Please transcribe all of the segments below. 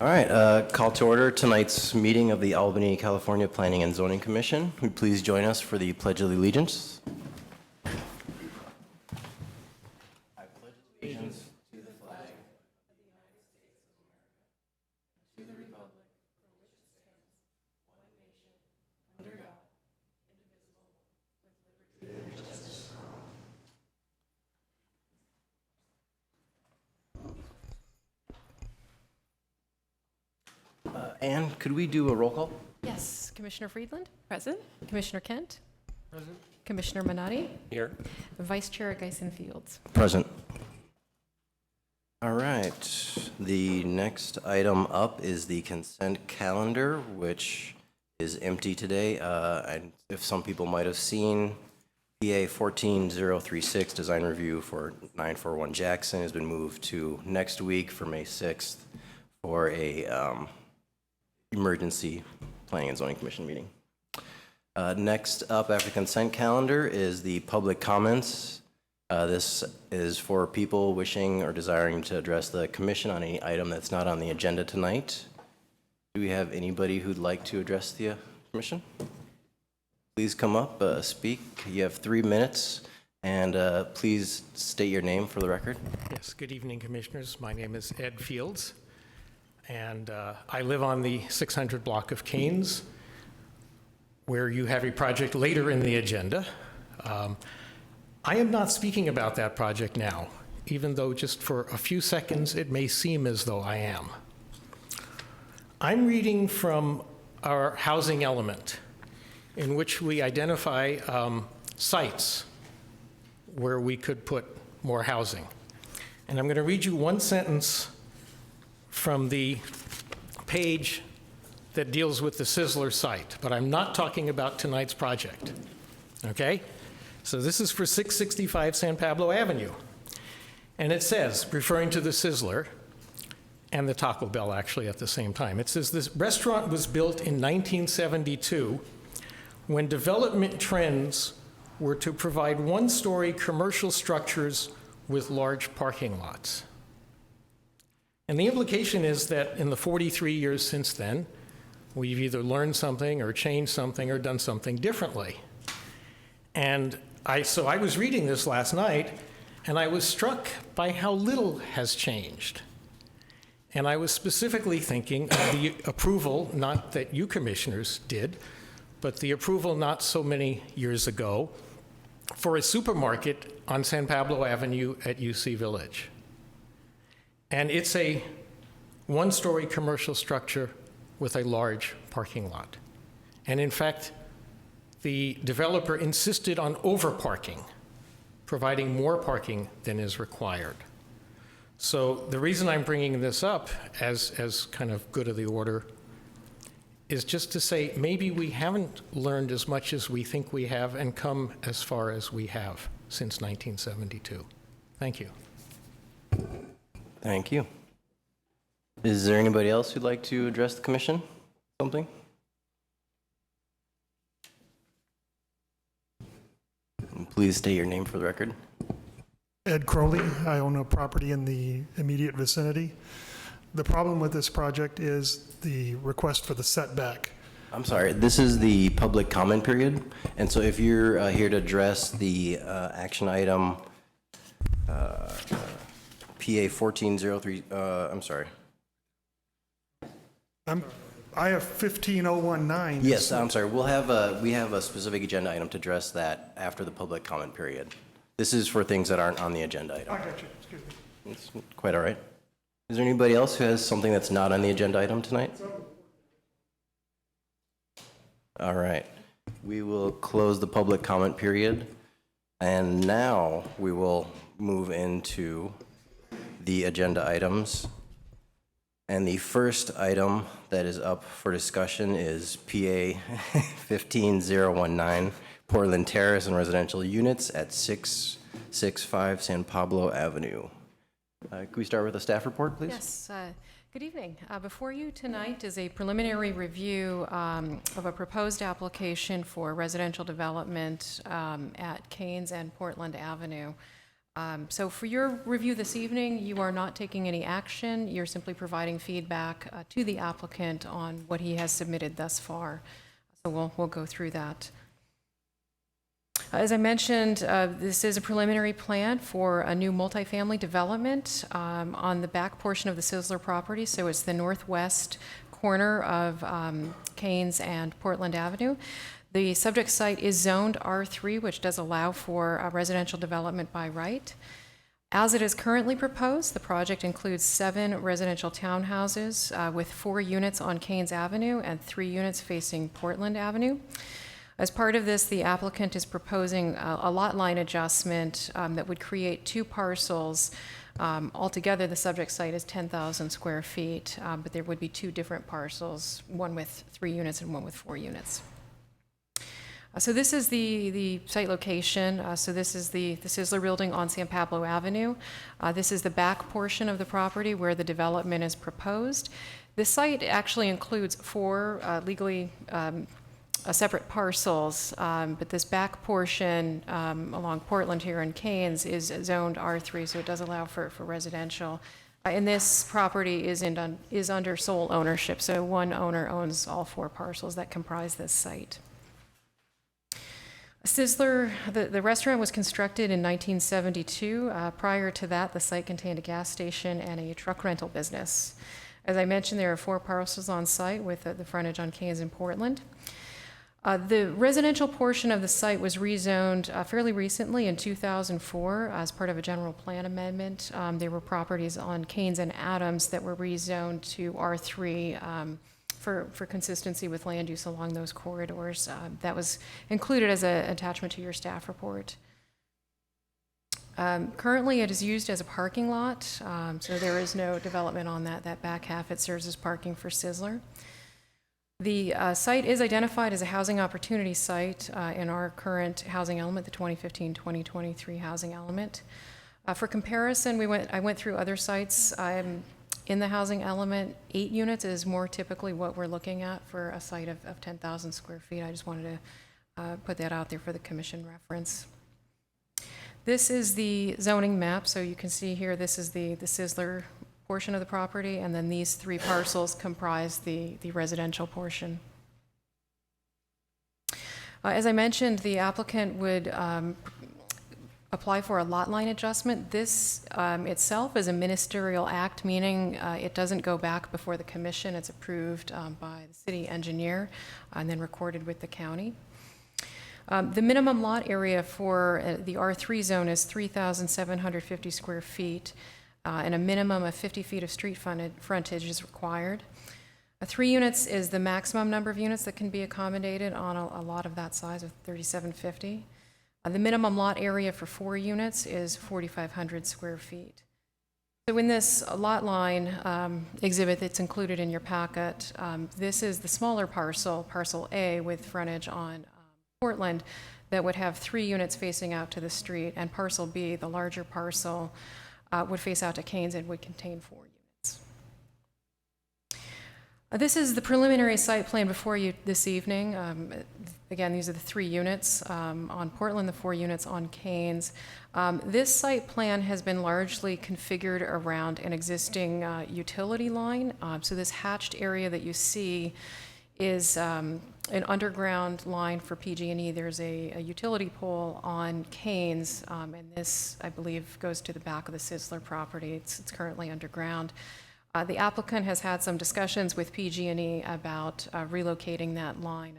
All right, call to order tonight's meeting of the Albany, California Planning and Zoning Commission. Would you please join us for the Pledge of Allegiance? I pledge allegiance to the flag of the United States of America, to the republic for which it stands, one nation, under God, indivisible, with liberty and justice for all. Anne, could we do a roll call? Yes. Commissioner Friedland? Present. Commissioner Kent? Present. Commissioner Minotti? Here. Vice Chair Geisen Fields? Present. All right. The next item up is the consent calendar, which is empty today. And if some people might have seen, PA 14036 design review for 941 Jackson has been moved to next week for May 6th for a emergency Planning and Zoning Commission meeting. Next up after consent calendar is the public comments. This is for people wishing or desiring to address the commission on any item that's not on the agenda tonight. Do we have anybody who'd like to address the commission? Please come up, speak. You have 3 minutes, and please state your name for the record. Yes, good evening, Commissioners. My name is Ed Fields, and I live on the 600 block of Kains, where you have a project later in the agenda. I am not speaking about that project now, even though just for a few seconds it may seem as though I am. I'm reading from our housing element, in which we identify sites where we could put more housing. And I'm going to read you one sentence from the page that deals with the Sizzler site, but I'm not talking about tonight's project, okay? So this is for 665 San Pablo Avenue. And it says, referring to the Sizzler and the Taco Bell actually at the same time, it says this restaurant was built in 1972 when development trends were to provide one-story commercial structures with large parking lots. And the implication is that in the 43 years since then, we've either learned something or changed something or done something differently. And so I was reading this last night, and I was struck by how little has changed. And I was specifically thinking of the approval, not that you commissioners did, but the approval not so many years ago for a supermarket on San Pablo Avenue at UC Village. And it's a one-story commercial structure with a large parking lot. And in fact, the developer insisted on overparking, providing more parking than is required. So the reason I'm bringing this up as kind of good of the order is just to say maybe we haven't learned as much as we think we have and come as far as we have since 1972. Thank you. Thank you. Is there anybody else who'd like to address the commission? Something? Please state your name for the record. Ed Crowley. I own a property in the immediate vicinity. The problem with this project is the request for the setback. I'm sorry, this is the public comment period, and so if you're here to address the action item PA 1403, I'm sorry. I have 15019. Yes, I'm sorry. We have a specific agenda item to address that after the public comment period. This is for things that aren't on the agenda item. I got you. Excuse me. It's quite all right. Is there anybody else who has something that's not on the agenda item tonight? All right. We will close the public comment period, and now we will move into the agenda items. And the first item that is up for discussion is PA 15019, Portland Terrace and residential units at 665 San Pablo Avenue. Could we start with a staff report, please? Yes. Good evening. Before you tonight is a preliminary review of a proposed application for residential development at Kains and Portland Avenue. So for your review this evening, you are not taking any action. You're simply providing feedback to the applicant on what he has submitted thus far. So we'll go through that. As I mentioned, this is a preliminary plan for a new multifamily development on the back portion of the Sizzler property. So it's the northwest corner of Kains and Portland Avenue. The subject site is zoned R3, which does allow for residential development by right. As it is currently proposed, the project includes 7 residential townhouses with 4 units on Kains Avenue and 3 units facing Portland Avenue. As part of this, the applicant is proposing a lot line adjustment that would create 2 parcels. Altogether, the subject site is 10,000 square feet, but there would be 2 different parcels, one with 3 units and one with 4 units. So this is the site location. So this is the Sizzler building on San Pablo Avenue. This is the back portion of the property where the development is proposed. This site actually includes 4 legally separate parcels, but this back portion along Portland here in Kains is zoned R3, so it does allow for residential. And this property is under sole ownership, so one owner owns all 4 parcels that comprise this site. Sizzler, the restaurant was constructed in 1972. Prior to that, the site contained a gas station and a truck rental business. As I mentioned, there are 4 parcels on site with the frontage on Kains and Portland. The residential portion of the site was rezoned fairly recently in 2004 as part of a general plan amendment. There were properties on Kains and Adams that were rezoned to R3 for consistency with land use along those corridors. That was included as an attachment to your staff report. Currently, it is used as a parking lot, so there is no development on that back half. It serves as parking for Sizzler. The site is identified as a housing opportunity site in our current housing element, the 2015-2023 housing element. For comparison, I went through other sites. In the housing element, 8 units is more typically what we're looking at for a site of 10,000 square feet. I just wanted to put that out there for the commission reference. This is the zoning map, so you can see here this is the Sizzler portion of the property, and then these 3 parcels comprise the residential portion. As I mentioned, the applicant would apply for a lot line adjustment. This itself is a ministerial act, meaning it doesn't go back before the commission. It's approved by the city engineer and then recorded with the county. The minimum lot area for the R3 zone is 3,750 square feet, and a minimum of 50 feet of street frontage is required. 3 units is the maximum number of units that can be accommodated on a lot of that size of 3,750. The minimum lot area for 4 units is 4,500 square feet. So in this lot line exhibit that's included in your packet, this is the smaller parcel, parcel A, with frontage on Portland, that would have 3 units facing out to the street, and parcel B, the larger parcel, would face out to Kains and would contain 4 units. This is the preliminary site plan before you this evening. Again, these are the 3 units on Portland, the 4 units on Kains. This site plan has been largely configured around an existing utility line. So this hatched area that you see is an underground line for PG&E. There's a utility pole on Kains, and this, I believe, goes to the back of the Sizzler property. It's currently underground. The applicant has had some discussions with PG&E about relocating that line,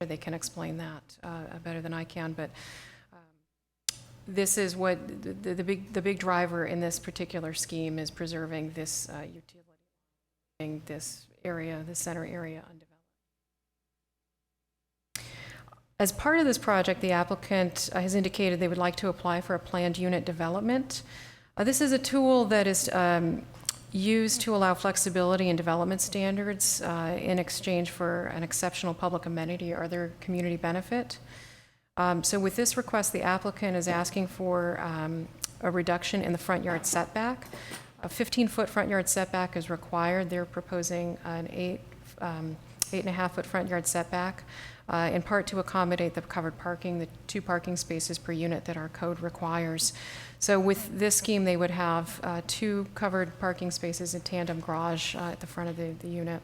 and they can explain that better than I can, but this is what the big driver in this particular scheme is, preserving this utility, this area, the center area undeveloped. As part of this project, the applicant has indicated they would like to apply for a planned unit development. This is a tool that is used to allow flexibility in development standards in exchange for an exceptional public amenity or other community benefit. So with this request, the applicant is asking for a reduction in the front yard setback. A 15-foot front yard setback is required. They're proposing an 8.5-foot front yard setback, in part to accommodate the covered parking, the 2 parking spaces per unit that our code requires. So with this scheme, they would have 2 covered parking spaces, a tandem garage at the front of the unit.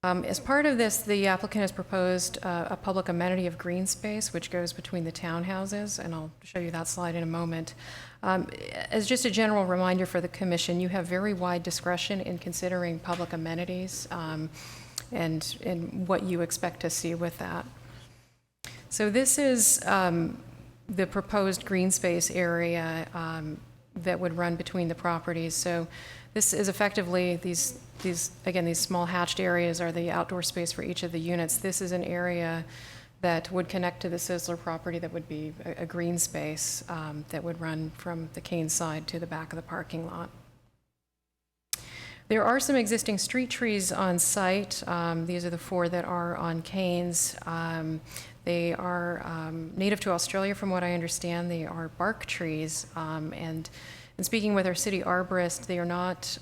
As part of this, the applicant has proposed a public amenity of green space, which goes between the townhouses, and I'll show you that slide in a moment. As just a general reminder for the commission, you have very wide discretion in considering public amenities and what you expect to see with that. So this is the proposed green space area that would run between the properties. So this is effectively these small hatched areas are the outdoor space for each of the units. This is an area that would connect to the Sizzler property that would be a green space that would run from the Kains side to the back of the parking lot. There are some existing street trees on site. These are the 4 that are on Kains. They are native to Australia, from what I understand. They are bark trees, and speaking with our city arborist, they are not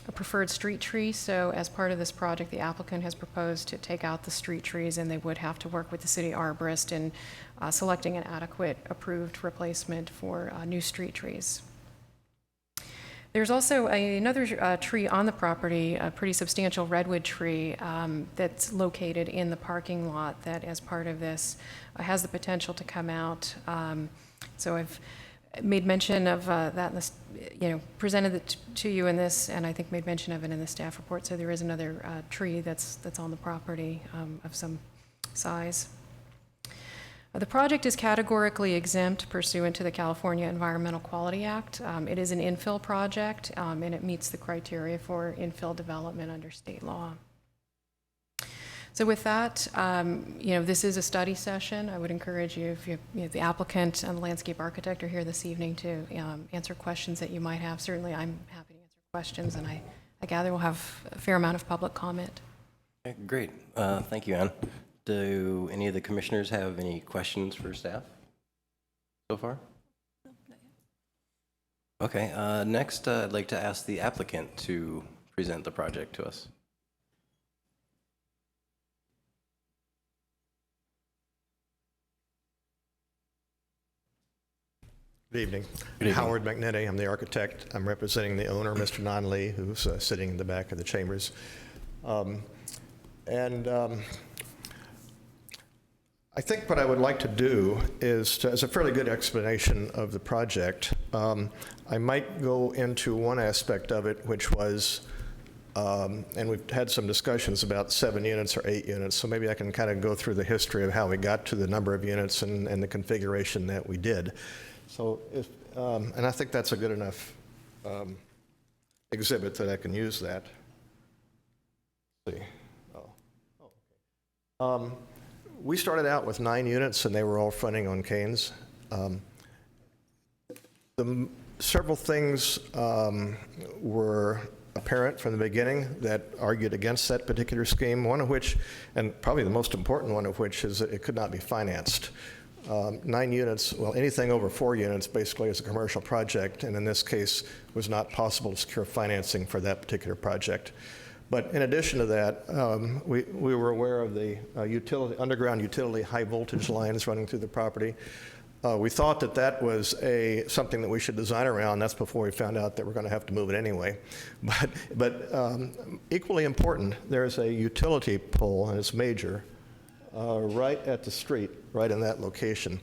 a preferred street tree, so as part of this project, the applicant has proposed to take out the street trees, and they would have to work with the city arborist in selecting an adequate approved replacement for new street trees. There's also another tree on the property, a pretty substantial redwood tree that's located in the parking lot that, as part of this, has the potential to come out. So I've made mention of that, in this, presented it to you in this, and I think made mention of it in the staff report. So there is another tree that's on the property of some size. The project is categorically exempt pursuant to the California Environmental Quality Act. It is an infill project, and it meets the criteria for infill development under state law. So with that, this is a study session. I would encourage you, if the applicant and the landscape architect are here this evening, to answer questions that you might have. Certainly, I'm happy to answer questions, and I gather we'll have a fair amount of public comment. Okay, great. Thank you, Ann. Do any of the commissioners have any questions for staff so far? Okay, next I'd like to ask the applicant to present the project to us. Good evening. Good evening. Howard McNetty, I'm the architect. I'm representing the owner, Mr. Non Lee, who's sitting in the back of the chambers. I think what I would like to do is, as a fairly good explanation of the project, I might go into one aspect of it, which was, and we've had some discussions about 7 units or 8 units, so maybe I can kind of go through the history of how we got to the number of units and the configuration that we did. So, and I think that's a good enough exhibit that I can use that. Let's see. We started out with 9 units, and they were all fronting on Kains. Several things were apparent from the beginning that argued against that particular scheme, one of which, and probably the most important one of which, is that it could not be financed. 9 units, well, anything over 4 units basically is a commercial project, and in this case was not possible to secure financing for that particular project. But in addition to that, we were aware of the underground utility high voltage lines running through the property. We thought that was something that we should design around. That's before we found out that we're going to have to move it anyway. But equally important, there's a utility pole, and it's major, right at the street, right in that location.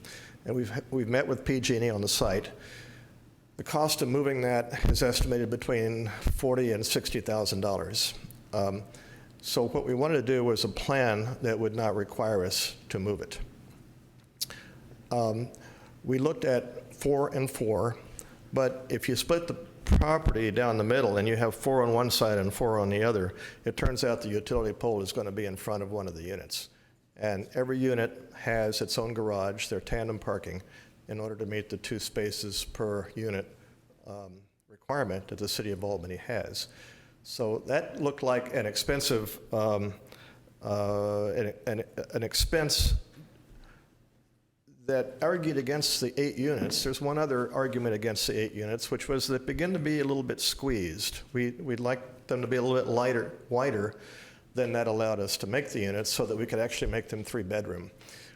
And we've met with PG&E on the site. The cost of moving that is estimated between $40,000 and $60,000. So what we wanted to do was a plan that would not require us to move it. We looked at 4 and 4, but if you split the property down the middle and you have 4 on one side and 4 on the other, it turns out the utility pole is going to be in front of one of the units. And every unit has its own garage, their tandem parking, in order to meet the 2 spaces per unit requirement that the city of Albany has. So that looked like an expensive, an expense that argued against the 8 units. There's one other argument against the 8 units, which was that begin to be a little bit squeezed. We'd like them to be a little bit wider than that allowed us to make the units so that we could actually make them 3-bedroom.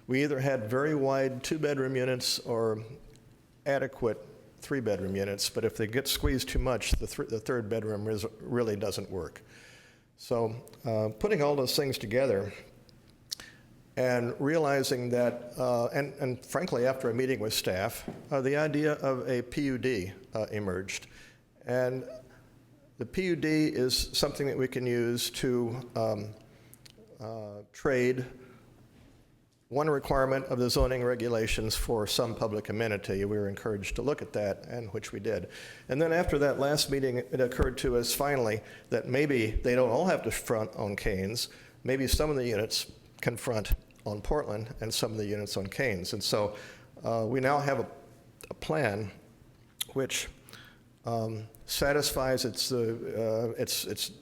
We either had very wide 2-bedroom units or adequate 3-bedroom units, but if they get squeezed too much, the 3rd bedroom really doesn't work. So putting all those things together and realizing that, and frankly, after a meeting with staff, the idea of a PUD emerged. And the PUD is something that we can use to trade one requirement of the zoning regulations for some public amenity. We were encouraged to look at that, and which we did. And then after that last meeting, it occurred to us finally that maybe they don't all have to front on Kains. Maybe some of the units can front on Portland and some of the units on Kains. And so we now have a plan which satisfies it's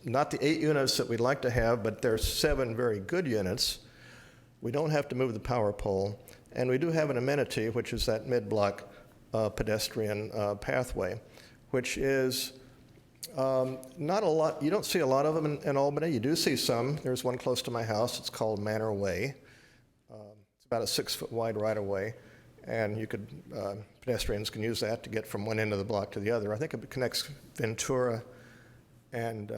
not the 8 units that we'd like to have, but there's 7 very good units. We don't have to move the power pole, and we do have an amenity, which is that mid-block pedestrian pathway, which is not a lot. You don't see a lot of them in Albany. You do see some. There's one close to my house. It's called Manor Way. It's about a 6-foot wide right-of-way, and you could pedestrians can use that to get from one end of the block to the other. I think it connects Ventura and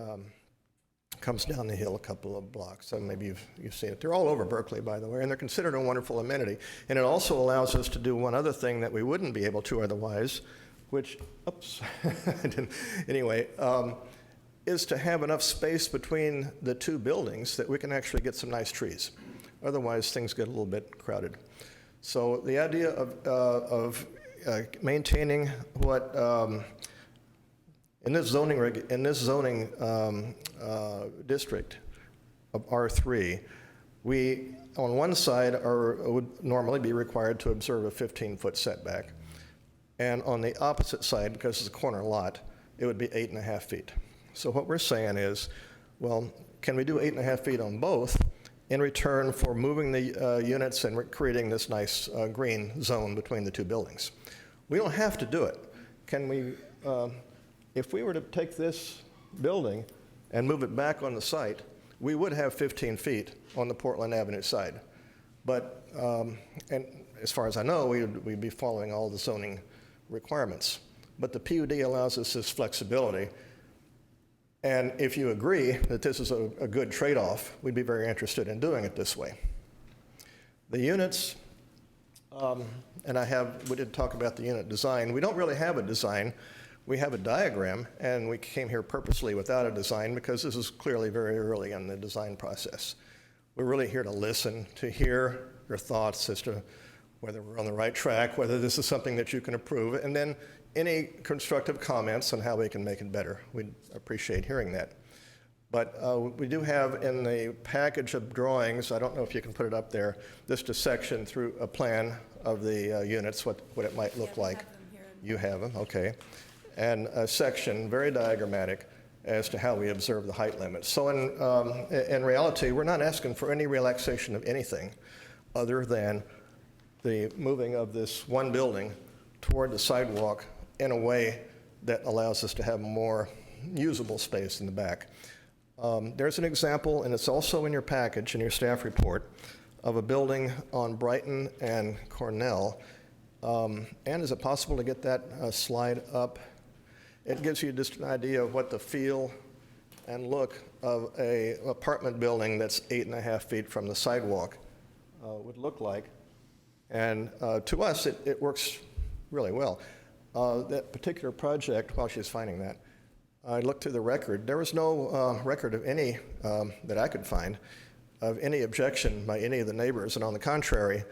comes down the hill a couple of blocks. So maybe you've seen it. They're all over Berkeley, by the way, and they're considered a wonderful amenity. And it also allows us to do one other thing that we wouldn't be able to otherwise, which, oops, anyway, is to have enough space between the 2 buildings that we can actually get some nice trees. Otherwise, things get a little bit crowded. So the idea of maintaining what in this zoning district of R3, we on one side would normally be required to observe a 15-foot setback, and on the opposite side, because it's a corner lot, it would be 8.5 feet. So what we're saying is, well, can we do 8.5 feet on both in return for moving the units and creating this nice green zone between the 2 buildings? We don't have to do it. Can we? If we were to take this building and move it back on the site, we would have 15 feet on the Portland Avenue side. But, and as far as I know, we'd be following all the zoning requirements. But the PUD allows us this flexibility. And if you agree that this is a good trade-off, we'd be very interested in doing it this way. The units, and we did talk about the unit design. We don't really have a design. We have a diagram, and we came here purposely without a design because this is clearly very early in the design process. We're really here to listen, to hear your thoughts as to whether we're on the right track, whether this is something that you can approve, and then any constructive comments on how we can make it better. We'd appreciate hearing that. But we do have in the package of drawings, I don't know if you can put it up there, just a section through a plan of the units, what it might look like. You have them, okay. And a section, very diagrammatic, as to how we observe the height limits. So in reality, we're not asking for any relaxation of anything other than the moving of this one building toward the sidewalk in a way that allows us to have more usable space in the back. There's an example, and it's also in your package, in your staff report, of a building on Brighton and Cornell. And is it possible to get that slide up? It gives you just an idea of what the feel and look of an apartment building that's 8.5 feet from the sidewalk would look like. And to us, it works really well. That particular project, while she's finding that, I looked through the record. There was no record of any, that I could find, of any objection by any of the neighbors. And on the contrary,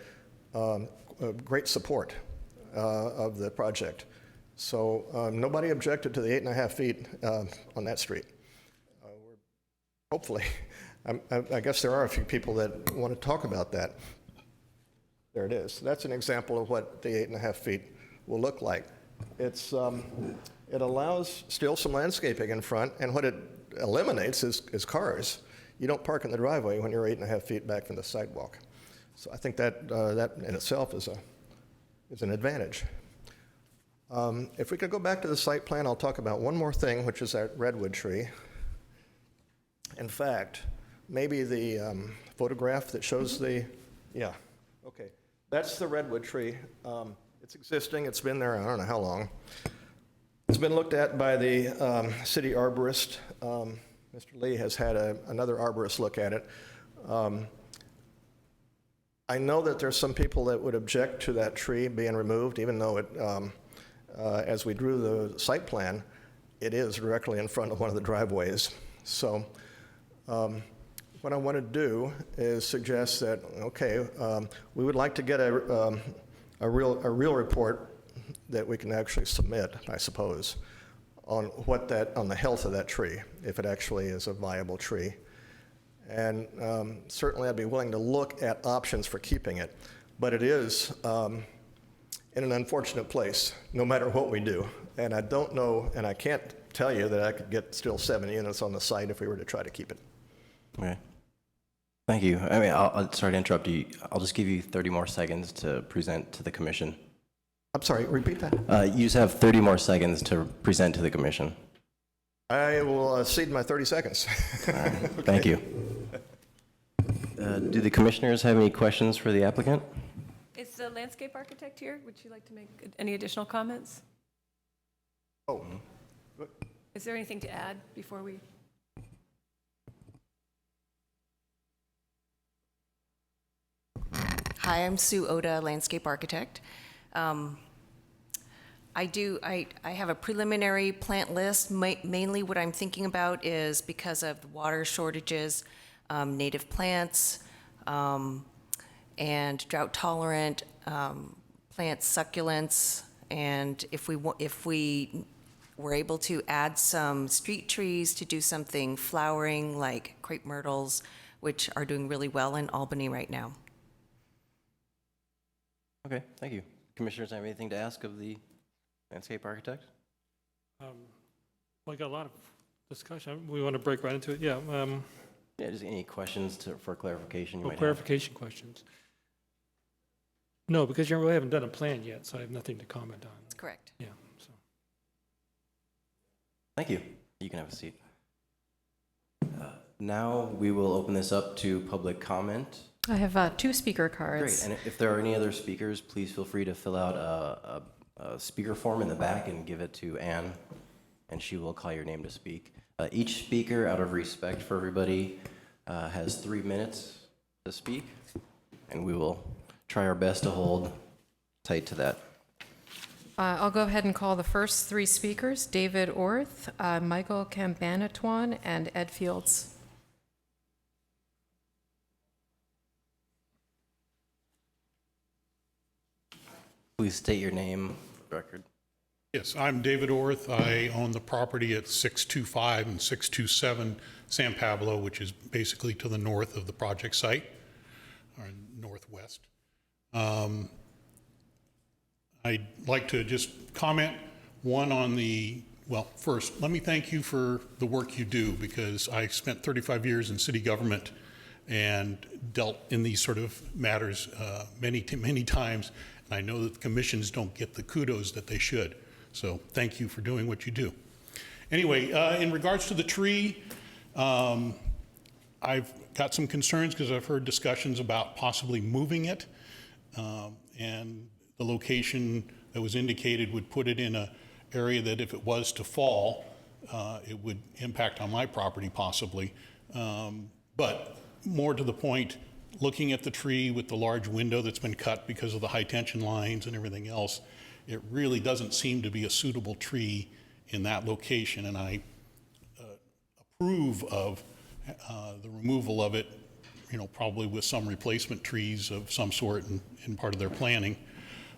great support of the project. So nobody objected to the 8.5 feet on that street. Hopefully, I guess there are a few people that want to talk about that. There it is. That's an example of what the 8.5 feet will look like. It allows still some landscaping in front, and what it eliminates is cars. You don't park in the driveway when you're 8.5 feet back from the sidewalk. So I think that in itself is is an advantage. If we could go back to the site plan, I'll talk about one more thing, which is that redwood tree. In fact, maybe the photograph that shows the, yeah, okay. That's the redwood tree. It's existing, it's been there, I don't know how long. It's been looked at by the city arborist. Mr. Lee has had another arborist look at it. I know that there's some people that would object to that tree being removed, even though it, as we drew the site plan, it is directly in front of one of the driveways. So what I want to do is suggest that, okay, we would like to get a real report that we can actually submit, I suppose, on on the health of that tree, if it actually is a viable tree. And certainly I'd be willing to look at options for keeping it, but it is in an unfortunate place, no matter what we do. And I don't know, and I can't tell you that I could get still 7 units on the site if we were to try to keep it. Okay. Thank you. I mean, I'll sorry to interrupt you. I'll just give you 30 more seconds to present to the commission. I'm sorry, repeat that. You just have 30 more seconds to present to the commission. I will cede my 30 seconds. All right. Thank you. Do the commissioners have any questions for the applicant? Is the landscape architect here? Would you like to make any additional comments? Oh, Is there anything to add before we? Hi, I'm Sue Oda, landscape architect. I have a preliminary plant list. Mainly what I'm thinking about is because of the water shortages, native plants, and drought tolerant plants, succulents, and if we were able to add some street trees to do something flowering like crepe myrtles, which are doing really well in Albany right now. Okay, thank you. Commissioners have anything to ask of the landscape architect? We got a lot of discussion. We want to break right into it. Yeah. Yeah, just any questions for clarification you might have? Clarification questions. No, because you really haven't done a plan yet, so I have nothing to comment on. That's correct. Yeah. So. Thank you. You can have a seat. Now we will open this up to public comment. I have 2 speaker cards. Great, and if there are any other speakers, please feel free to fill out a speaker form in the back and give it to Anne, and she will call your name to speak. Each speaker, out of respect for everybody, has 3 minutes to speak, and we will try our best to hold tight to that. I'll go ahead and call the first 3 speakers, David Orth, Michael Cambanatuan, and Ed Fields. Please state your name for the record. Yes, I'm David Orth. I own the property at 625 and 627 San Pablo, which is basically to the north of the project site, or northwest. I'd like to just comment, one, on the, well, first, let me thank you for the work you do, because I spent 35 years in city government and dealt in these sort of matters many times, and I know that the commissions don't get the kudos that they should. So thank you for doing what you do. Anyway, in regards to the tree, I've got some concerns because I've heard discussions about possibly moving it, and the location that was indicated would put it in an area that if it was to fall, it would impact on my property possibly. But more to the point, looking at the tree with the large window that's been cut because of the high tension lines and everything else, it really doesn't seem to be a suitable tree in that location, and I approve of the removal of it, you know, probably with some replacement trees of some sort in part of their planning.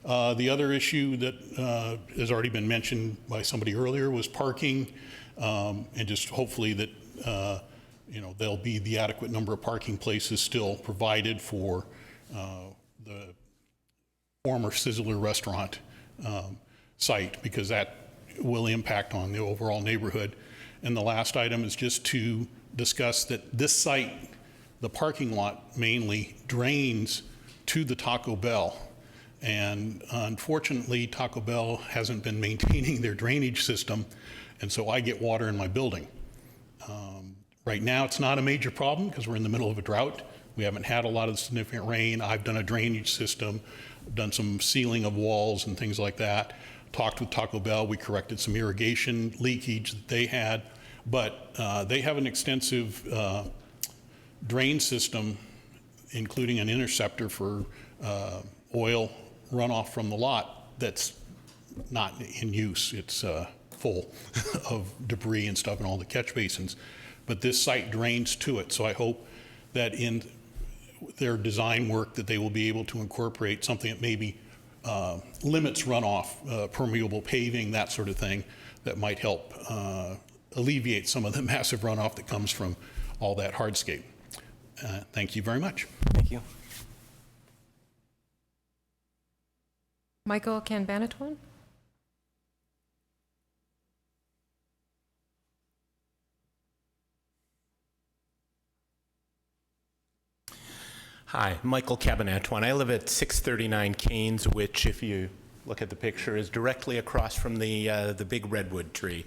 The other issue that has already been mentioned by somebody earlier was parking, and just hopefully that you know, there'll be the adequate number of parking places still provided for the former Sizzler restaurant site, because that will impact on the overall neighborhood. And the last item is just to discuss that this site, the parking lot mainly, drains to the Taco Bell. And unfortunately, Taco Bell hasn't been maintaining their drainage system, and so I get water in my building. Right now, it's not a major problem because we're in the middle of a drought. We haven't had a lot of significant rain. I've done a drainage system, done some sealing of walls and things like that. Talked with Taco Bell. We corrected some irrigation leakage that they had. But they have an extensive drain system, including an interceptor for oil runoff from the lot that's not in use. It's full of debris and stuff in all the catch basins. But this site drains to it, so I hope that in their design work that they will be able to incorporate something that maybe limits runoff, permeable paving, that sort of thing, that might help alleviate some of the massive runoff that comes from all that hardscape. Thank you very much. Thank you. Michael Canbanatuan? Hi, Michael Cabanatuan. I live at 639 Kains, which, if you look at the picture, is directly across from the big redwood tree.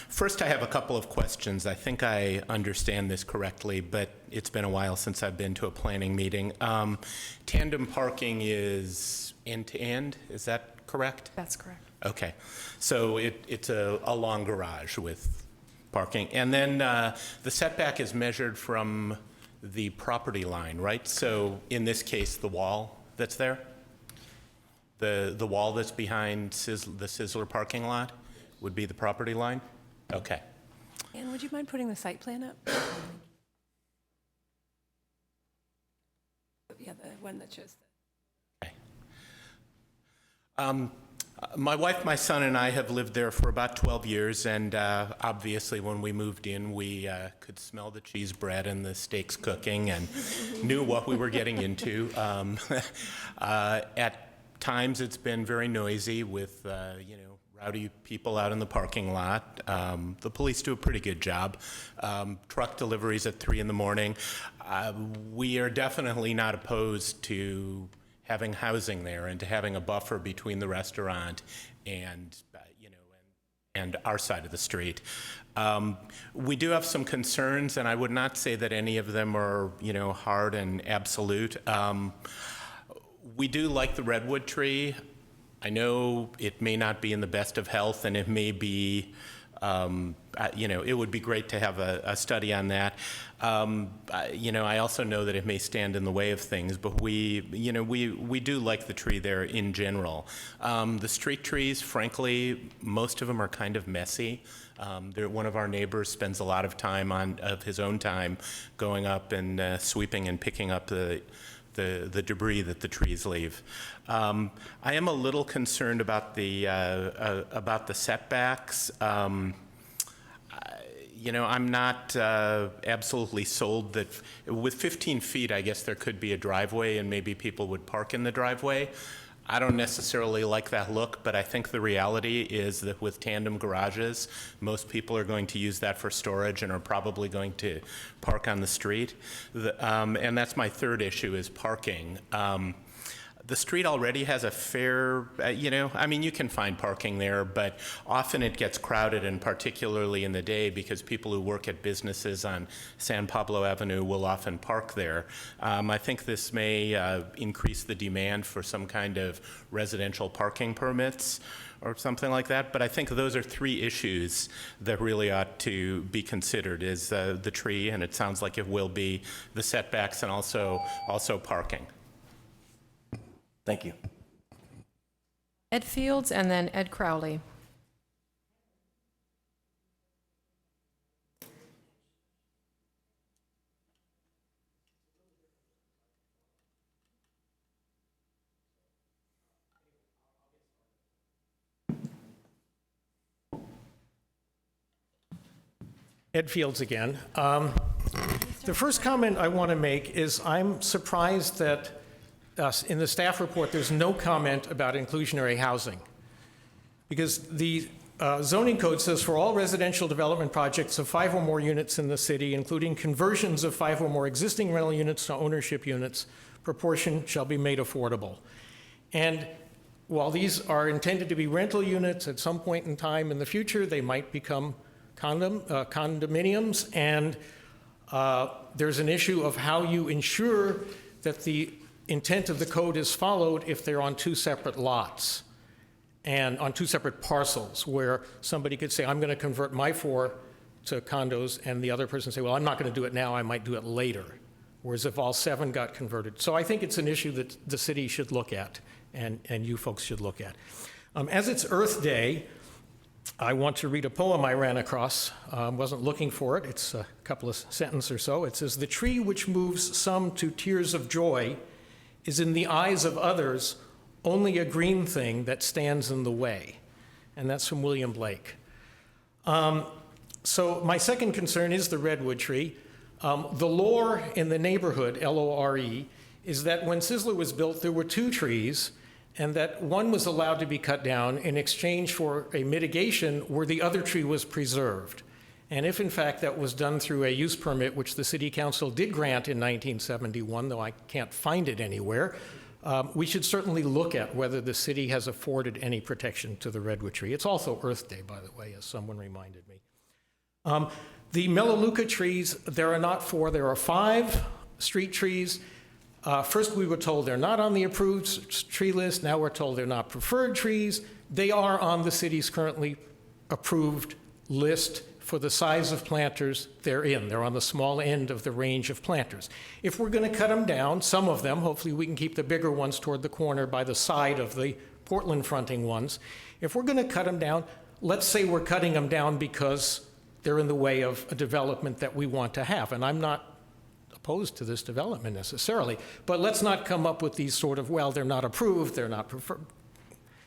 First, I have a couple of questions. I think I understand this correctly, but it's been a while since I've been to a planning meeting. Tandem parking is end-to-end, is that correct? That's correct. Okay, so it's a long garage with parking. And then the setback is measured from the property line, right? So in this case, the wall that's there? The wall that's behind the Sizzler parking lot would be the property line? Okay. And would you mind putting the site plan up? Yeah, the one that shows that. Okay. My wife, my son, and I have lived there for about 12 years, and obviously when we moved in, we could smell the cheese bread and the steaks cooking and knew what we were getting into. At times, it's been very noisy with, rowdy people out in the parking lot. The police do a pretty good job. Truck deliveries at 3 in the morning. We are definitely not opposed to having housing there and to having a buffer between the restaurant and, and our side of the street. We do have some concerns, and I would not say that any of them are, hard and absolute. We do like the redwood tree. I know it may not be in the best of health, and it may be, it would be great to have a study on that. I also know that it may stand in the way of things, but we do like the tree there in general. The street trees, frankly, most of them are kind of messy. One of our neighbors spends a lot of time of his own time going up and sweeping and picking up the debris that the trees leave. I am a little concerned about the setbacks. I'm not absolutely sold that with 15 feet, I guess there could be a driveway and maybe people would park in the driveway. I don't necessarily like that look, but I think the reality is that with tandem garages, most people are going to use that for storage and are probably going to park on the street. And that's my third issue is parking. The street already has a fair, you can find parking there, but often it gets crowded, and particularly in the day, because people who work at businesses on San Pablo Avenue will often park there. I think this may increase the demand for some kind of residential parking permits or something like that, but I think those are three issues that really ought to be considered, is the tree, and it sounds like it will be, the setbacks, and also parking. Thank you. Ed Fields and then Ed Crowley. Ed Fields again. The first comment I want to make is I'm surprised that in the staff report there's no comment about inclusionary housing, because the zoning code says for all residential development projects of 5 or more units in the city, including conversions of 5 or more existing rental units to ownership units, proportion shall be made affordable. And while these are intended to be rental units, at some point in time in the future, they might become condominiums. And there's an issue of how you ensure that the intent of the code is followed if they're on two separate lots and on two separate parcels, where somebody could say, I'm going to convert my 4 to condos, and the other person say, well, I'm not going to do it now, I might do it later. Whereas if all 7 got converted. So I think it's an issue that the city should look at, and you folks should look at. As it's Earth Day, I want to read a poem I ran across. Wasn't looking for it. It's a couple of sentences or so. It says, "The tree which moves some to tears of joy is in the eyes of others only a green thing that stands in the way." And that's from William Blake. So my second concern is the redwood tree. The lore in the neighborhood, L-O-R-E, is that when Sizzler was built, there were 2 trees, and that one was allowed to be cut down in exchange for a mitigation where the other tree was preserved. And if in fact that was done through a use permit, which the city council did grant in 1971, though I can't find it anywhere, we should certainly look at whether the city has afforded any protection to the redwood tree. It's also Earth Day, by the way, as someone reminded me. The Melaleuca trees, there are not 4, there are 5 street trees. First, we were told they're not on the approved tree list. Now we're told they're not preferred trees. They are on the city's currently approved list for the size of planters they're in. They're on the small end of the range of planters. If we're going to cut them down, some of them, hopefully we can keep the bigger ones toward the corner by the side of the Portland fronting ones. If we're going to cut them down, let's say we're cutting them down because they're in the way of a development that we want to have. And I'm not opposed to this development necessarily, but let's not come up with these sort of, well, they're not approved, they're not preferred.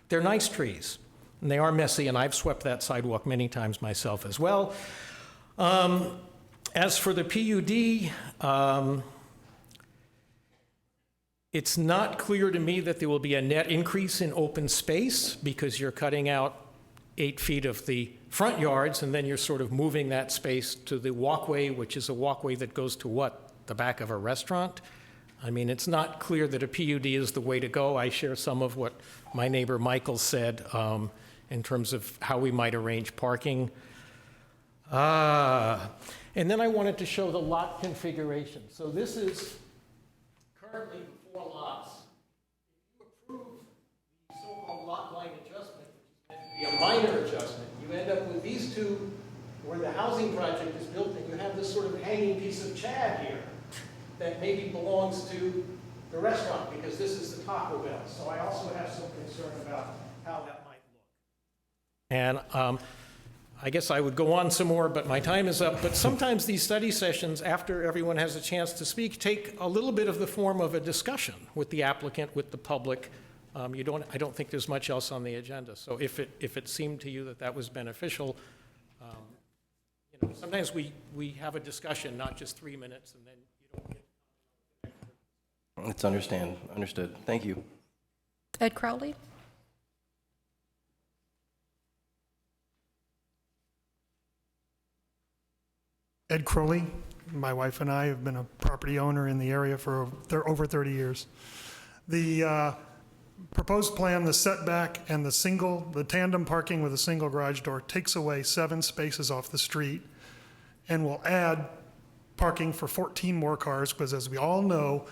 They're nice trees, and they are messy, and I've swept that sidewalk many times myself as well. As for the PUD, it's not clear to me that there will be a net increase in open space because you're cutting out 8 feet of the front yards, and then you're sort of moving that space to the walkway, which is a walkway that goes to what? The back of a restaurant? I mean, it's not clear that a PUD is the way to go. I share some of what my neighbor Michael said in terms of how we might arrange parking. And then I wanted to show the lot configuration. So this is currently 4 lots. If you approve the so-called lot line adjustment, which is meant to be a minor adjustment, you end up with these 2 where the housing project is built, and you have this sort of hanging piece of Chad here that maybe belongs to the restaurant because this is the Taco Bell. So I also have some concern about how that might look. And I guess I would go on some more, but my time is up. But sometimes these study sessions, after everyone has a chance to speak, take a little bit of the form of a discussion with the applicant, with the public. I don't think there's much else on the agenda. So if it seemed to you that that was beneficial, sometimes we have a discussion, not just 3 minutes, and then you don't get. It's understood. Thank you. Ed Crowley? Ed Crowley, my wife and I have been a property owner in the area for over 30 years. The proposed plan, the setback, and the tandem parking with a single garage door takes away 7 spaces off the street and will add parking for 14 more cars, because as we all know,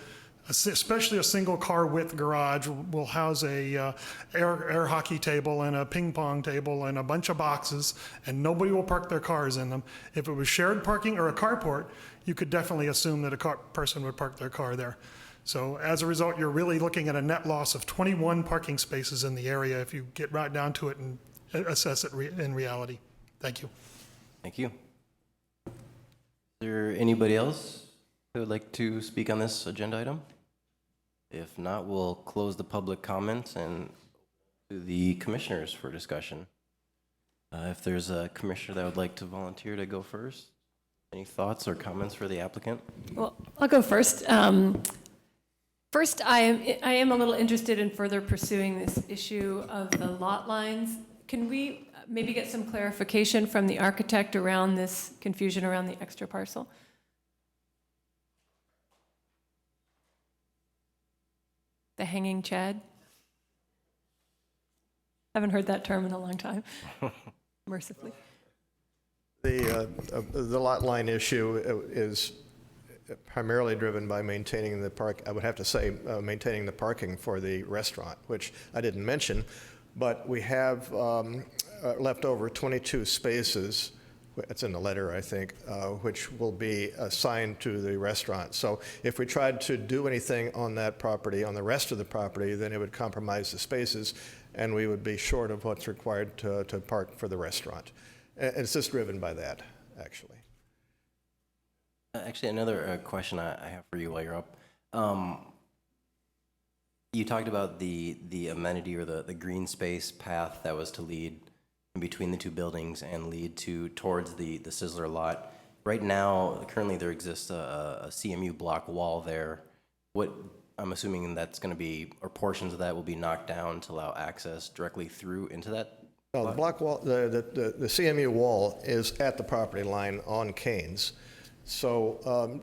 especially a single car width garage will house a air hockey table and a ping pong table and a bunch of boxes, and nobody will park their cars in them. If it was shared parking or a carport, you could definitely assume that a person would park their car there. So as a result, you're really looking at a net loss of 21 parking spaces in the area if you get right down to it and assess it in reality. Thank you. Thank you. Is there anybody else who would like to speak on this agenda item? If not, we'll close the public comments and to the commissioners for discussion. If there's a commissioner that would like to volunteer to go first, any thoughts or comments for the applicant? Well, I'll go first. First, I am a little interested in further pursuing this issue of the lot lines. Can we maybe get some clarification from the architect around this confusion around the extra parcel? The hanging Chad? Haven't heard that term in a long time, mercifully. The lot line issue is primarily driven by maintaining the I would have to say, maintaining the parking for the restaurant, which I didn't mention, but we have left over 22 spaces, it's in the letter, I think, which will be assigned to the restaurant. So if we tried to do anything on that property, on the rest of the property, then it would compromise the spaces, and we would be short of what's required to park for the restaurant. And it's just driven by that, actually. Actually, another question I have for you while you're up. You talked about the amenity or the green space path that was to lead in between the two buildings and lead towards the Sizzler lot. Right now, currently there exists a CMU block wall there. What I'm assuming that's going to be, or portions of that will be knocked down to allow access directly through into that. No, the block wall, the CMU wall is at the property line on Kains. So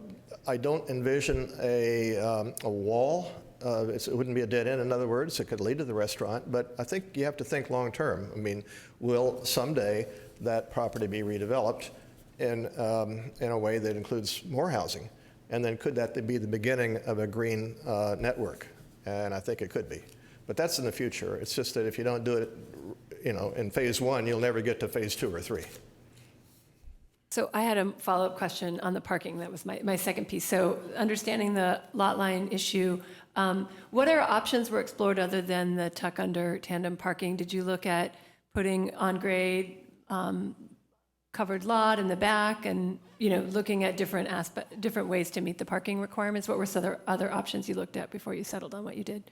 I don't envision a wall. It wouldn't be a dead end, in other words. It could lead to the restaurant, but I think you have to think long term. I mean, will someday that property be redeveloped in a way that includes more housing? And then could that be the beginning of a green network? And I think it could be. But that's in the future. It's just that if you don't do it, in phase one, you'll never get to phase 2 or 3. So I had a follow-up question on the parking. That was my second piece. So understanding the lot line issue, what other options were explored other than the tuck under tandem parking? Did you look at putting on-grade covered lot in the back and, looking at different ways to meet the parking requirements? What were some other options you looked at before you settled on what you did?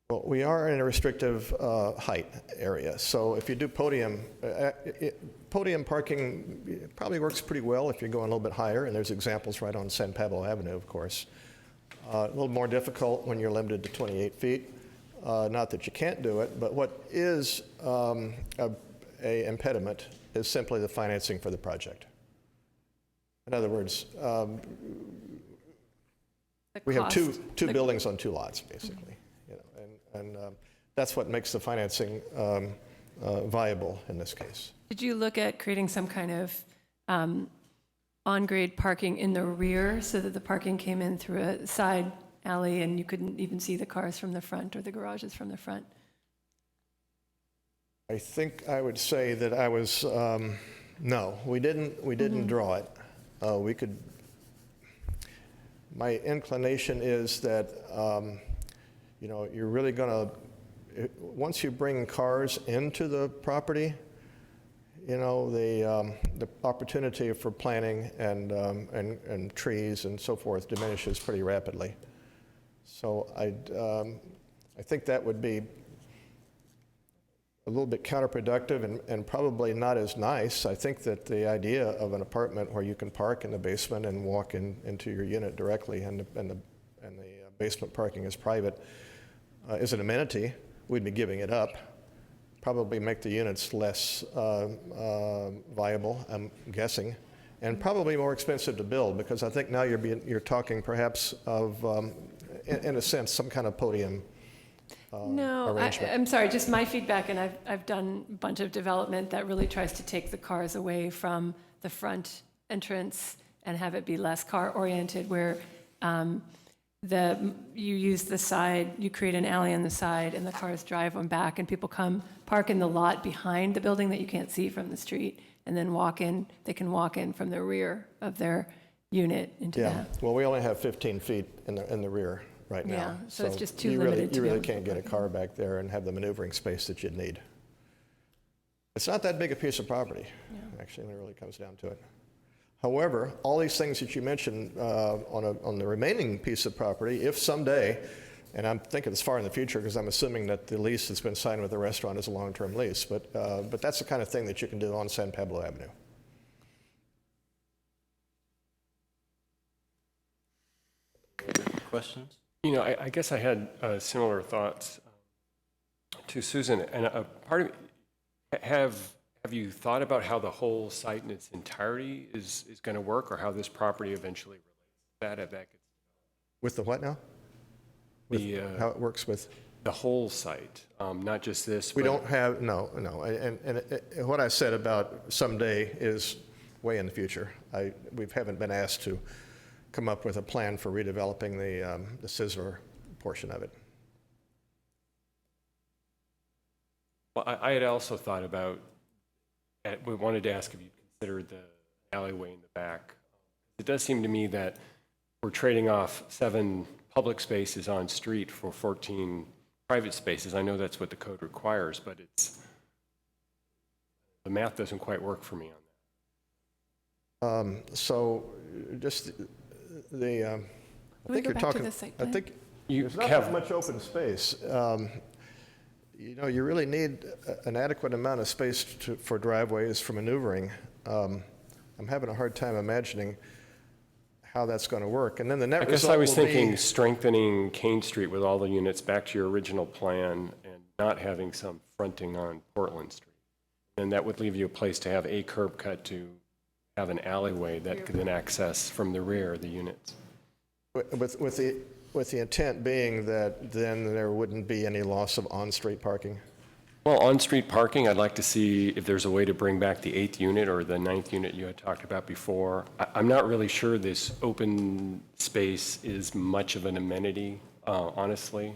Well, we are in a restrictive height area, so if you do podium parking probably works pretty well if you're going a little bit higher, and there's examples right on San Pablo Avenue, of course. A little more difficult when you're limited to 28 feet. Not that you can't do it, but what is a impediment is simply the financing for the project. In other words, we have two buildings on 2 lots, basically. And that's what makes the financing viable in this case. Did you look at creating some kind of on-grade parking in the rear so that the parking came in through a side alley and you couldn't even see the cars from the front or the garages from the front? I think I would say that I was, no, we didn't draw it. We could, my inclination is that you're really going to, once you bring cars into the property, the opportunity for planting and trees and so forth diminishes pretty rapidly. So I think that would be a little bit counterproductive and probably not as nice. I think that the idea of an apartment where you can park in the basement and walk into your unit directly and the basement parking is private is an amenity. We'd be giving it up. Probably make the units less viable, I'm guessing, and probably more expensive to build because I think now you're talking perhaps of, in a sense, some kind of podium arrangement. I'm sorry, just my feedback, and I've done a bunch of development that really tries to take the cars away from the front entrance and have it be less car-oriented, where you use the side, you create an alley on the side, and the cars drive them back, and people come park in the lot behind the building that you can't see from the street, and then walk in. They can walk in from the rear of their unit into that. Well, we only have 15 feet in the rear right now. Yeah, so it's just too limited. You really can't get a car back there and have the maneuvering space that you'd need. It's not that big a piece of property, actually, when it really comes down to it. However, all these things that you mentioned on the remaining piece of property, if someday, and I'm thinking it's far in the future because I'm assuming that the lease that's been signed with the restaurant is a long-term lease, but that's the kind of thing that you can do on San Pablo Avenue. Questions? I guess I had similar thoughts to Susan, and a part of it, have you thought about how the whole site in its entirety is going to work, or how this property eventually relates to that? With the what now? How it works with? the whole site, not just this. We but- don't have, no. And what I said about someday is way in the future. We haven't been asked to come up with a plan for redeveloping the Sizzler portion of it. Well, I had also thought about, we wanted to ask if you considered the alleyway in the back. It does seem to me that we're trading off 7 public spaces on street for 14 private spaces. I know that's what the code requires, but the math doesn't quite work for me on that. So just I we think go you're back to talking, the site I plan? think You there's not have- that much open space. You really need an adequate amount of space for driveways for maneuvering. I'm having a hard time imagining how that's going to work. And then the net I guess result I was will be- thinking strengthening Kains Street with all the units back to your original plan and not having some fronting on Portland Street. And that would leave you a place to have a curb cut to have an alleyway that could then access from the rear the units. With the intent being that then there wouldn't be any loss of on-street parking. Well, on-street parking, I'd like to see if there's a way to bring back the 8th unit or the 9th unit you had talked about before. I'm not really sure this open space is much of an amenity, honestly.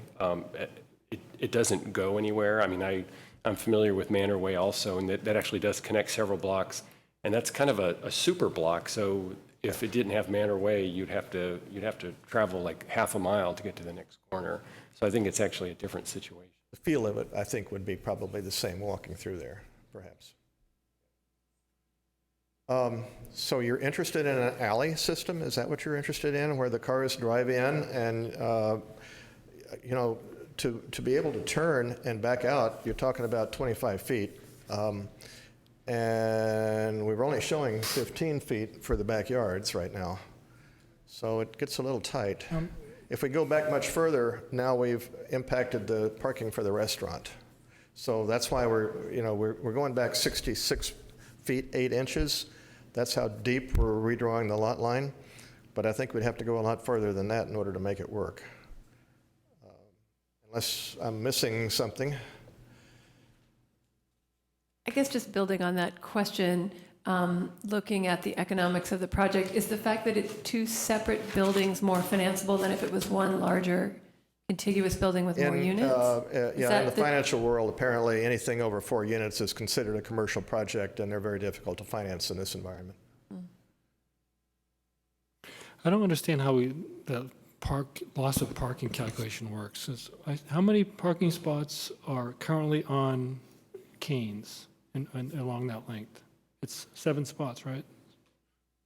It doesn't go anywhere. I mean, I'm familiar with Manor Way also, and that actually does connect several blocks. And that's kind of a super block, so if it didn't have Manor Way, you'd have to travel like half a mile to get to the next corner. So I think it's actually a different situation. The feel of it, I think, would be probably the same walking through there, perhaps. So you're interested in an alley system? Is that what you're interested in, where the cars drive in and, to be able to turn and back out, you're talking about 25 feet. And we're only showing 15 feet for the backyards right now. So it gets a little tight. If we go back much further, now we've impacted the parking for the restaurant. So that's why we're going back 66 feet, 8 inches. That's how deep we're redrawing the lot line. But I think we'd have to go a lot further than that in order to make it work. Unless I'm missing something. I guess just building on that question, looking at the economics of the project, is the fact that it's 2 separate buildings more financeable than if it was one larger contiguous building with more units? Yeah, in the financial world, apparently anything over 4 units is considered a commercial project, and they're very difficult to finance in this environment. I don't understand how the loss of parking calculation works. How many parking spots are currently on Kains and along that length? It's 7 spots, right?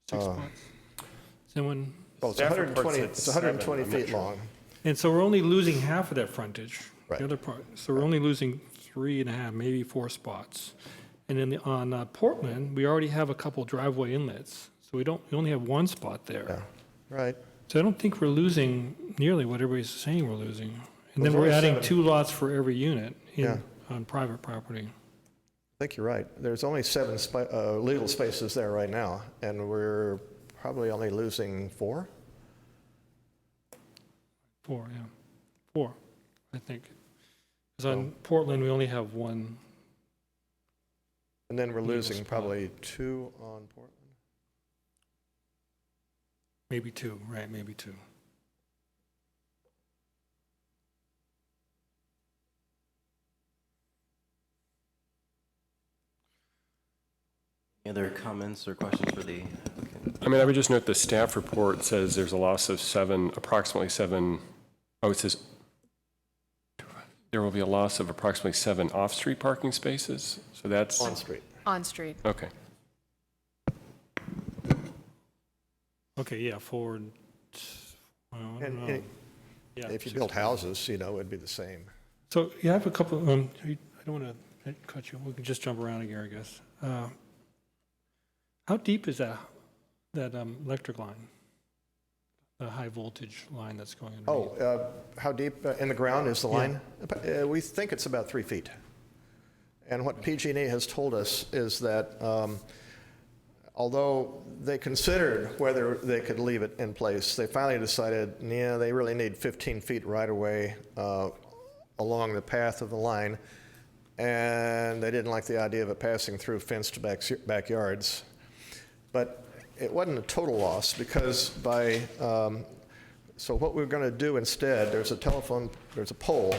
6 spots? Someone, Well, it's Staff 120, reports it's it's 120 7, I'm not feet sure. long. and so we're only losing half of that frontage. Right. The other part, so we're only losing 3.5, maybe 4 spots. And then on Portland, we already have a couple driveway inlets, so we only have 1 spot there. Yeah, right. So I don't think we're losing nearly what everybody's saying we're losing. And then Well, we're there's adding only 2 lots for every unit Yeah. on private property. I think you're right. There's only 7 legal spaces there right now, and we're probably only losing 4. 4, yeah. 4, I think. Because on Portland, we only have 1. And then we're Legal losing spot. probably 2 on Portland. Maybe 2, right, maybe 2. Any other comments or questions for the applicant? I mean, I would just note the staff report says there's a loss of approximately 7, it says there will be a loss of approximately 7 off-street parking spaces, so that's, On street. On street. okay. Okay, yeah, forward, well, I don't know. And Yeah, if you 6. built houses, it'd be the same. So you have a couple, I don't want to cut you, we can just jump around again, I guess. How deep is that electric line? The high voltage line that's going underneath? How deep in the ground is the line? We think it's about 3 feet. And what PG&E has told us is that although they considered whether they could leave it in place, they finally decided, yeah, they really need 15 feet right away along the path of the line, and they didn't like the idea of it passing through fenced backyards. But it wasn't a total loss, because so what we're going to do instead, there's a pole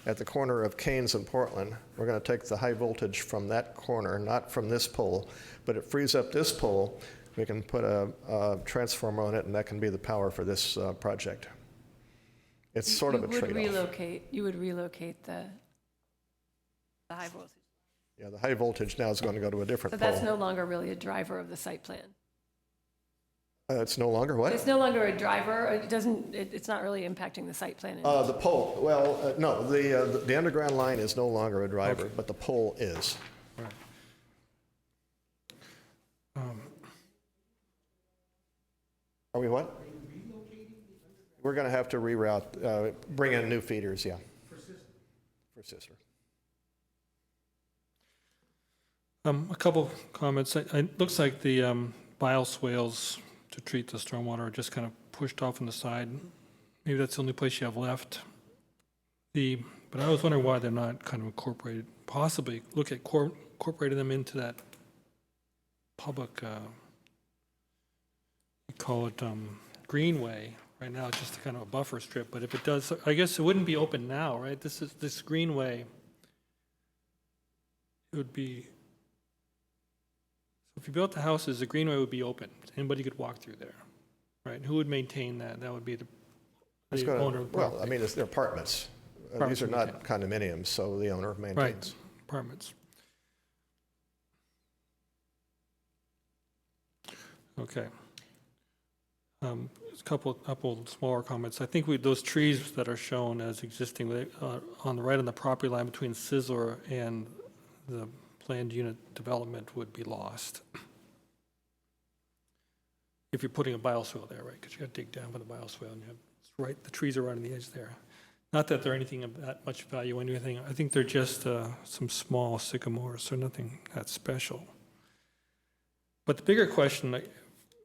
at the corner of Kains and Portland. We're going to take the high voltage from that corner, not from this pole, but it frees up this pole. We can put a transformer on it, and that can be the power for this project. It's sort of a trade-off. You would relocate the high voltage. Yeah, the high voltage now is going to go to a different So pole. that's no longer really a driver of the site plan. It's no longer what? It's no longer a driver. It's not really impacting the site plan. The pole, well, no, the underground line is no longer a driver, but the pole is. Right. Are we what? We're going to have to reroute, bring in new feeders, yeah. For Sister. A couple comments. It looks like the bioswales to treat the stormwater are just kind of pushed off on the side. Maybe that's the only place you have left. But I was wondering why they're not kind of incorporated, possibly look at incorporating them into that public, you call it greenway. Right now it's just kind of a buffer strip, but if it does, I guess it wouldn't be open now, right? This greenway, it would be, if you built the houses, the greenway would be open. Anybody could walk through there, right? And who would maintain that? That would be the owner of the property. Well, I mean, they're apartments. These are not condominiums, so the owner maintains. Right, apartments. Okay. A couple smaller comments. I think those trees that are shown as existing on the right on the property line between Sizzler and the planned unit development would be lost. If you're putting a bioswale there, right? Because you got to dig down for the bioswale, and the trees are right on the edge there. Not that they're anything of that much value or anything. I think they're just some small sycamores, so nothing that special. But the bigger question,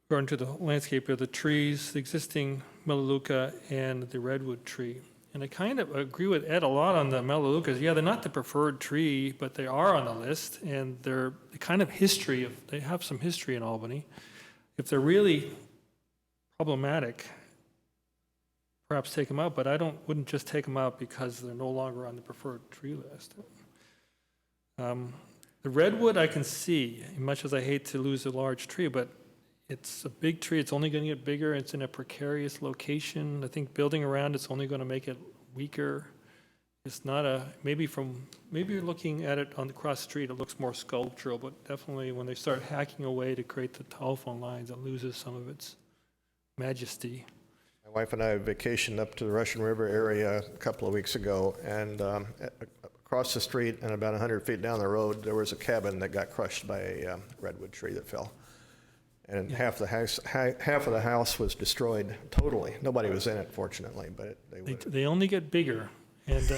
according to the landscape, are the trees, the existing Melaleuca and the redwood tree. And I kind of agree with Ed a lot on the Melaleucas. Yeah, they're not the preferred tree, but they are on the list, and they're the kind of history of, they have some history in Albany. If they're really problematic, perhaps take them out, but wouldn't just take them out because they're no longer on the preferred tree list. The redwood I can see, much as I hate to lose a large tree, but it's a big tree. It's only going to get bigger. It's in a precarious location. I think building around it's only going to make it weaker. It's not maybe you're looking at it across the street, it looks more sculptural, but definitely when they start hacking away to create the telephone lines, it loses some of its majesty. My wife and I vacationed up to the Russian River area a couple of weeks ago, and across the street and about 100 feet down the road, there was a cabin that got crushed by a redwood tree that fell. And half of the house was destroyed totally. Nobody was in it, fortunately, but they only get bigger. And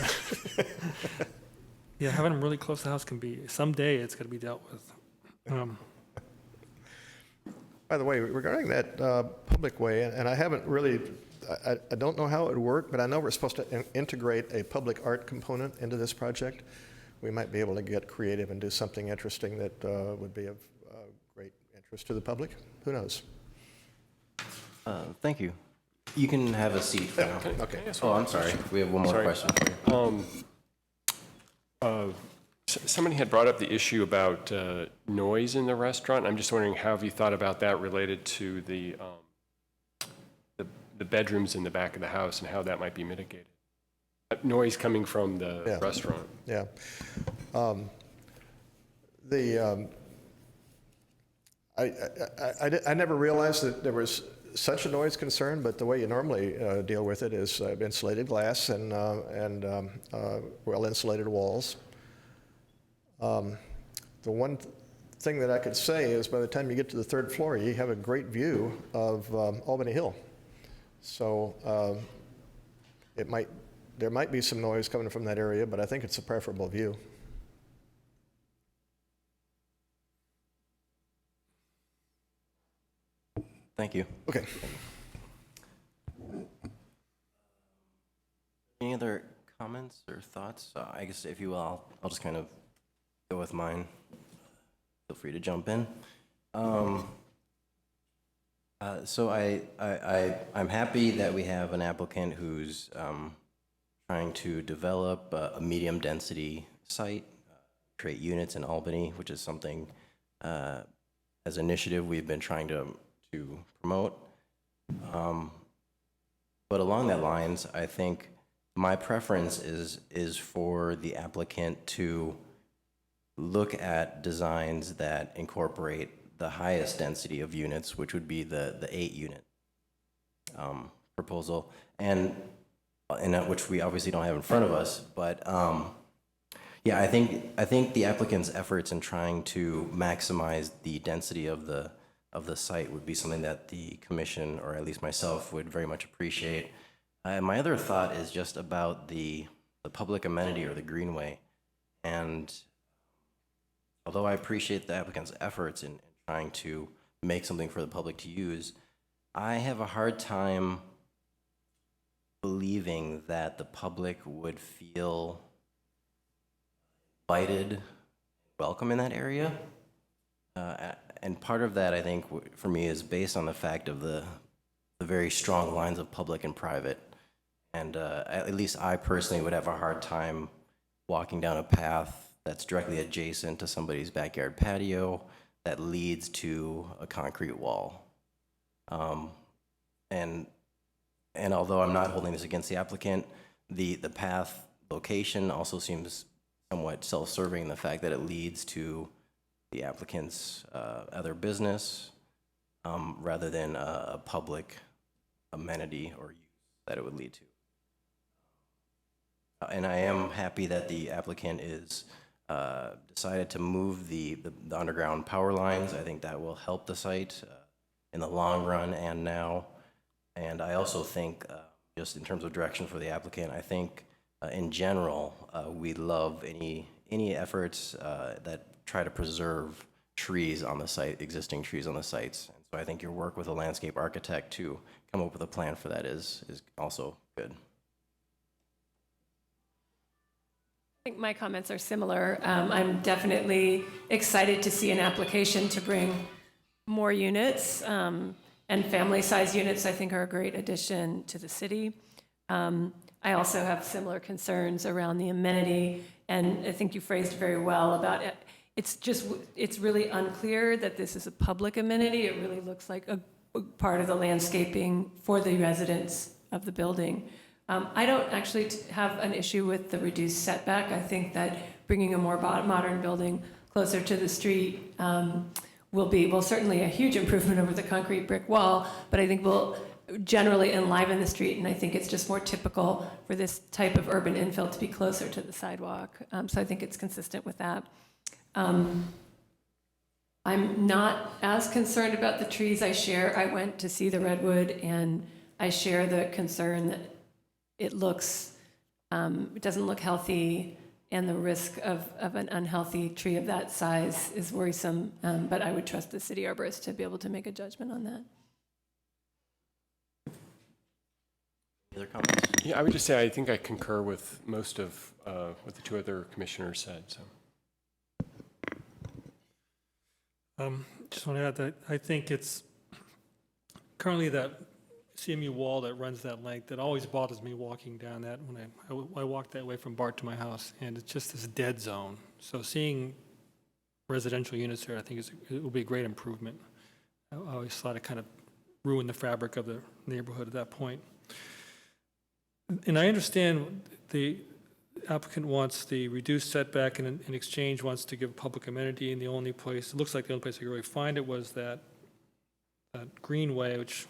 yeah, having them really close to the house can be, someday it's going to be dealt with. By the way, regarding that public way, and I haven't really, I don't know how it would work, but I know we're supposed to integrate a public art component into this project. We might be able to get creative and do something interesting that would be of great interest to the public. Who knows? Thank you. You can have a seat for now. Okay. Oh, I'm sorry. We have one more question for you. Somebody had brought up the issue about noise in the restaurant. I'm just wondering, how have you thought about that related to the bedrooms in the back of the house and how that might be mitigated? Noise coming from the restaurant. Yeah. I never realized that there was such a noise concern, but the way you normally deal with it is insulated glass and well-insulated walls. The one thing that I could say is by the time you get to the third floor, you have a great view of Albany Hill. So there might be some noise coming from that area, but I think it's a preferable view. Thank you. Okay. Any other comments or thoughts? I guess if you will, I'll just kind of go with mine. Feel free to jump in. So I'm happy that we have an applicant who's trying to develop a medium density site, create units in Albany, which is something as an initiative we've been trying to promote. But along that lines, I think my preference is for the applicant to look at designs that incorporate the highest density of units, which would be the 8-unit proposal, and which we obviously don't have in front of us. But yeah, I think the applicant's efforts in trying to maximize the density of the site would be something that the commission, or at least myself, would very much appreciate. My other thought is just about the public amenity or the greenway, and although I appreciate the applicant's efforts in trying to make something for the public to use, I have a hard time believing that the public would feel invited, welcome in that area. And part of that, I think, for me, is based on the fact of the very strong lines of public and private. And at least I personally would have a hard time walking down a path that's directly adjacent to somebody's backyard patio that leads to a concrete wall. And although I'm not holding this against the applicant, the path location also seems somewhat self-serving in the fact that it leads to the applicant's other business rather than a public amenity or use that it would lead to. And I am happy that the applicant is decided to move the underground power lines. I think that will help the site in the long run and now. And I also think, just in terms of direction for the applicant, I think in general, we love any efforts that try to preserve trees on the site, existing trees on the sites. And so I think your work with a landscape architect to come up with a plan for that is also good. I think my comments are similar. I'm definitely excited to see an application to bring more units, and family-size units I think are a great addition to the city. I also have similar concerns around the amenity, and I think you phrased very well about it. It's really unclear that this is a public amenity. It really looks like a part of the landscaping for the residents of the building. I don't actually have an issue with the reduced setback. I think that bringing a more modern building closer to the street will certainly a huge improvement over the concrete brick wall, but I think will generally enliven the street, and I think it's just more typical for this type of urban infill to be closer to the sidewalk. So I think it's consistent with that. I'm not as concerned about the trees. I went to see the redwood, and I share the concern that it doesn't look healthy, and the risk of an unhealthy tree of that size is worrisome, but I would trust the city arborist to be able to make a judgment on that. Any other comments? Yeah, I would just say I think I concur with most of what the two other commissioners said. So. Just want to add that I think it's currently that CMU wall that runs that length that always bothers me walking down that when I walk that way from BART to my house, and it's just this dead zone. So seeing residential units there, I think it will be a great improvement. I always thought it kind of ruined the fabric of the neighborhood at that point. And I understand the applicant wants the reduced setback and in exchange wants to give public amenity, and the only place, it looks like the only place I could really find it was that greenway, which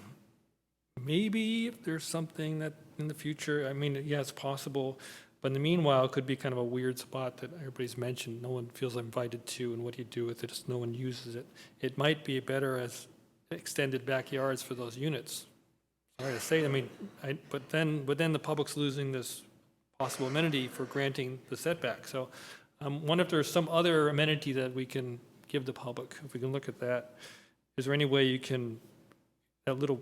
maybe if there's something that in the future, I mean, yeah, it's possible, but in the meanwhile, it could be kind of a weird spot that everybody's mentioned, no one feels invited to, and what do you do with it if no one uses it? It might be better as extended backyards for those units. Sorry to say, I mean, but then the public's losing this possible amenity for granting the setback. So I wonder if there's some other amenity that we can give the public, if we can look at that. Is there any way you can, that little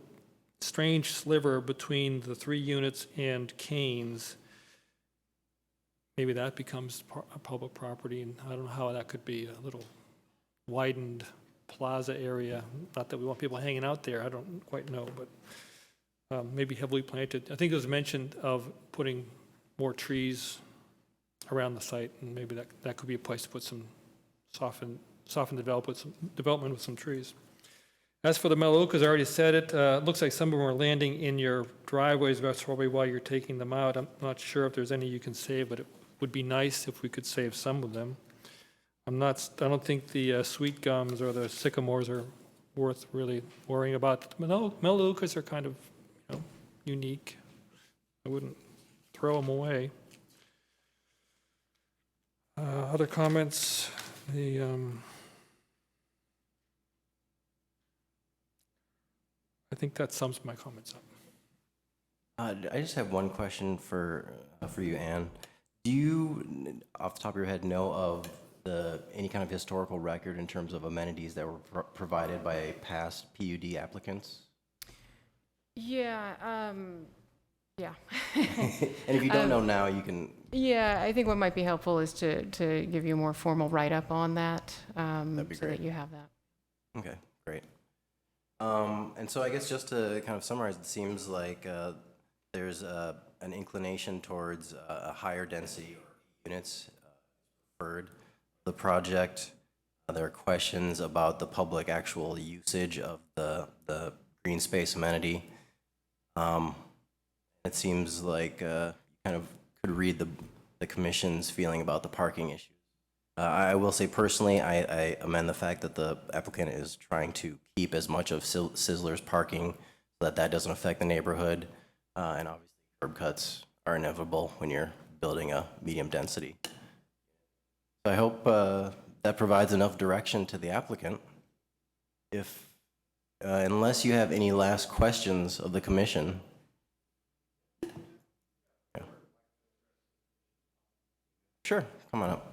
strange sliver between the 3 units and Kains, maybe that becomes a public property, and I don't know how that could be a little widened plaza area. Not that we want people hanging out there, I don't quite know, but maybe heavily planted. I think it was mentioned of putting more trees around the site, and maybe that could be a place to put some soften development with some trees. As for the Melaleucas, I already said it. It looks like some of them are landing in your driveways. That's probably why you're taking them out. I'm not sure if there's any you can save, but it would be nice if we could save some of them. I don't think the sweet gums or the sycamores are worth really worrying about. Melaleucas are kind of, unique. I wouldn't throw them away. Other comments? I think that sums my comments up. I just have one question for you, Anne. Do you, off the top of your head, know of any kind of historical record in terms of amenities that were provided by past PUD applicants? Yeah, yeah. And if you don't know now, you can... Yeah, I think what might be helpful is to give you a more formal write-up on that, That'd be so great. that you have that. Okay, great. And so I guess just to kind of summarize, it seems like there's an inclination towards a higher density units preferred. The project, there are questions about the public actual usage of the green space amenity. It seems like you kind of could read the commission's feeling about the parking issues. I will say personally, I amend the fact that the applicant is trying to keep as much of Sizzler's parking so that doesn't affect the neighborhood. And obviously curb cuts are inevitable when you're building a medium density. So I hope that provides enough direction to the applicant. Unless you have any last questions of the commission. Yeah. Sure, come on up.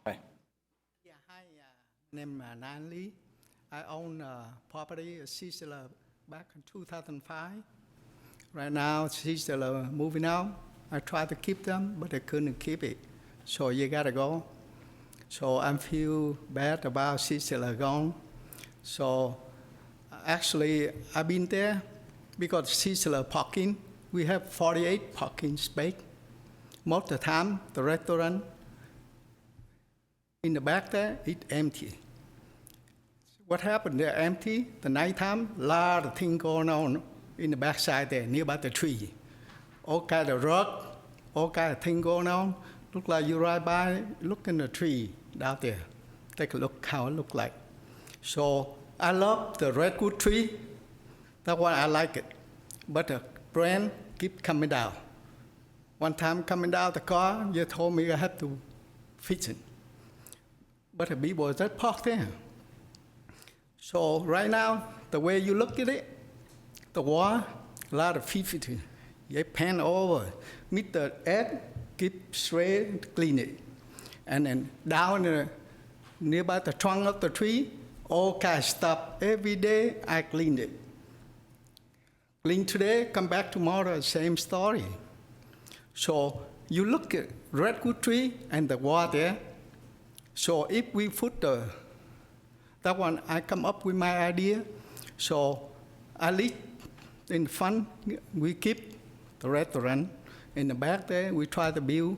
Hi. Yeah, hi, my name is Nan Lee. I own property at Sizzler back in 2005. Right now, Sizzler moving out. I tried to keep them, but I couldn't keep it. So you gotta go. So I feel bad about Sizzler gone. So actually, I've been there because Sizzler parking, we have 48 parking space. Most of the time, the restaurant in the back there, it's empty. What happened? They're empty. The nighttime, a lot of things going on in the backside there, nearby the tree. All kind of rug, all kind of things going on. Look like you ride by, look in the tree down there. Take a look how it look like. So I love the redwood tree. That's why I like it. But the brand keep coming down. One time coming down the car, you told me I have to fix it. But the people just parked there. So right now, the way you look at it, the wall, a lot of 50. You pan over, Mr. Ed, keep straight, clean it. And then down nearby the trunk of the tree, all kind of stuff. Every day, I clean it. Clean today, come back tomorrow, same story. So you look at redwood tree and the wall there. So if we put that one, I come up with my idea. So at least in front, we keep the restaurant. In the back there, we try to build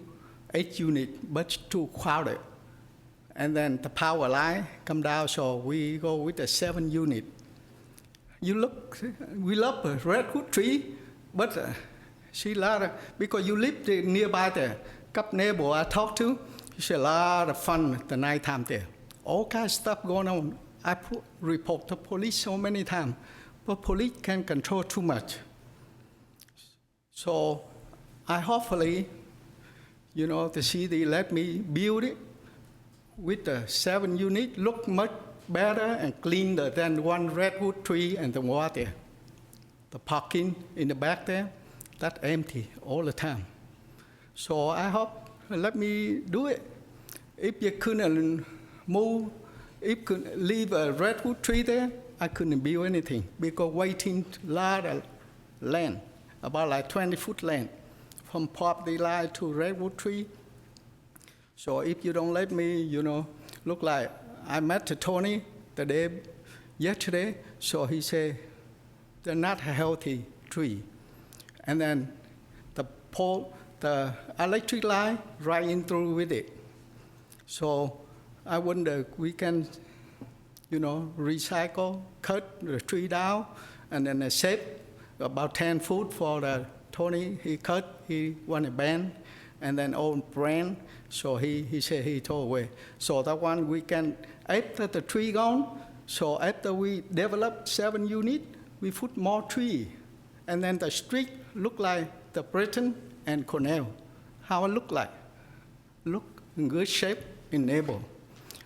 8 units, but it's too crowded. And then the power line come down, so we go with the 7 unit. You look, we love a redwood tree, but see a lot of, because you live nearby there. Couple neighbor I talk to, it's a lot of fun the nighttime there. All kinds of stuff going on. I report to police so many times, but police can control too much. So I hopefully, the city let me build it with the 7 units, look much better and cleaner than one redwood tree and the water. The parking in the back there, that's empty all the time. So I hope, let me do it. If you couldn't move, if you could leave a redwood tree there, I couldn't build anything because waiting a lot of land, about like 20-foot land, from property line to redwood tree. So if you don't let me, look like I met Tony yesterday, so he said they're not a healthy tree. And then the electric line right in through with it. So I wonder we can, recycle, cut the tree down, and then save about 10 foot for the Tony. He cut, he want a band, and then old brand. So he said he throw away. So that one we can, after the tree gone, so after we develop 7 units, we put more tree. And then the street look like the Britain and Cornell. How it look like? Look in good shape in neighbor.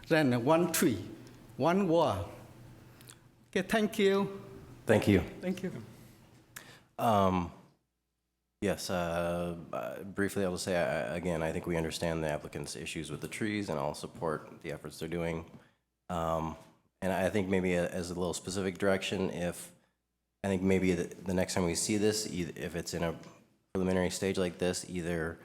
Then one tree, one wall. Okay, thank you. Thank you. Thank you. Yes, briefly I will say, again, I think we understand the applicant's issues with the trees, and I'll support the efforts they're doing. And I think maybe as a little specific direction, I think maybe the next time we see this, if it's in a preliminary stage like this, either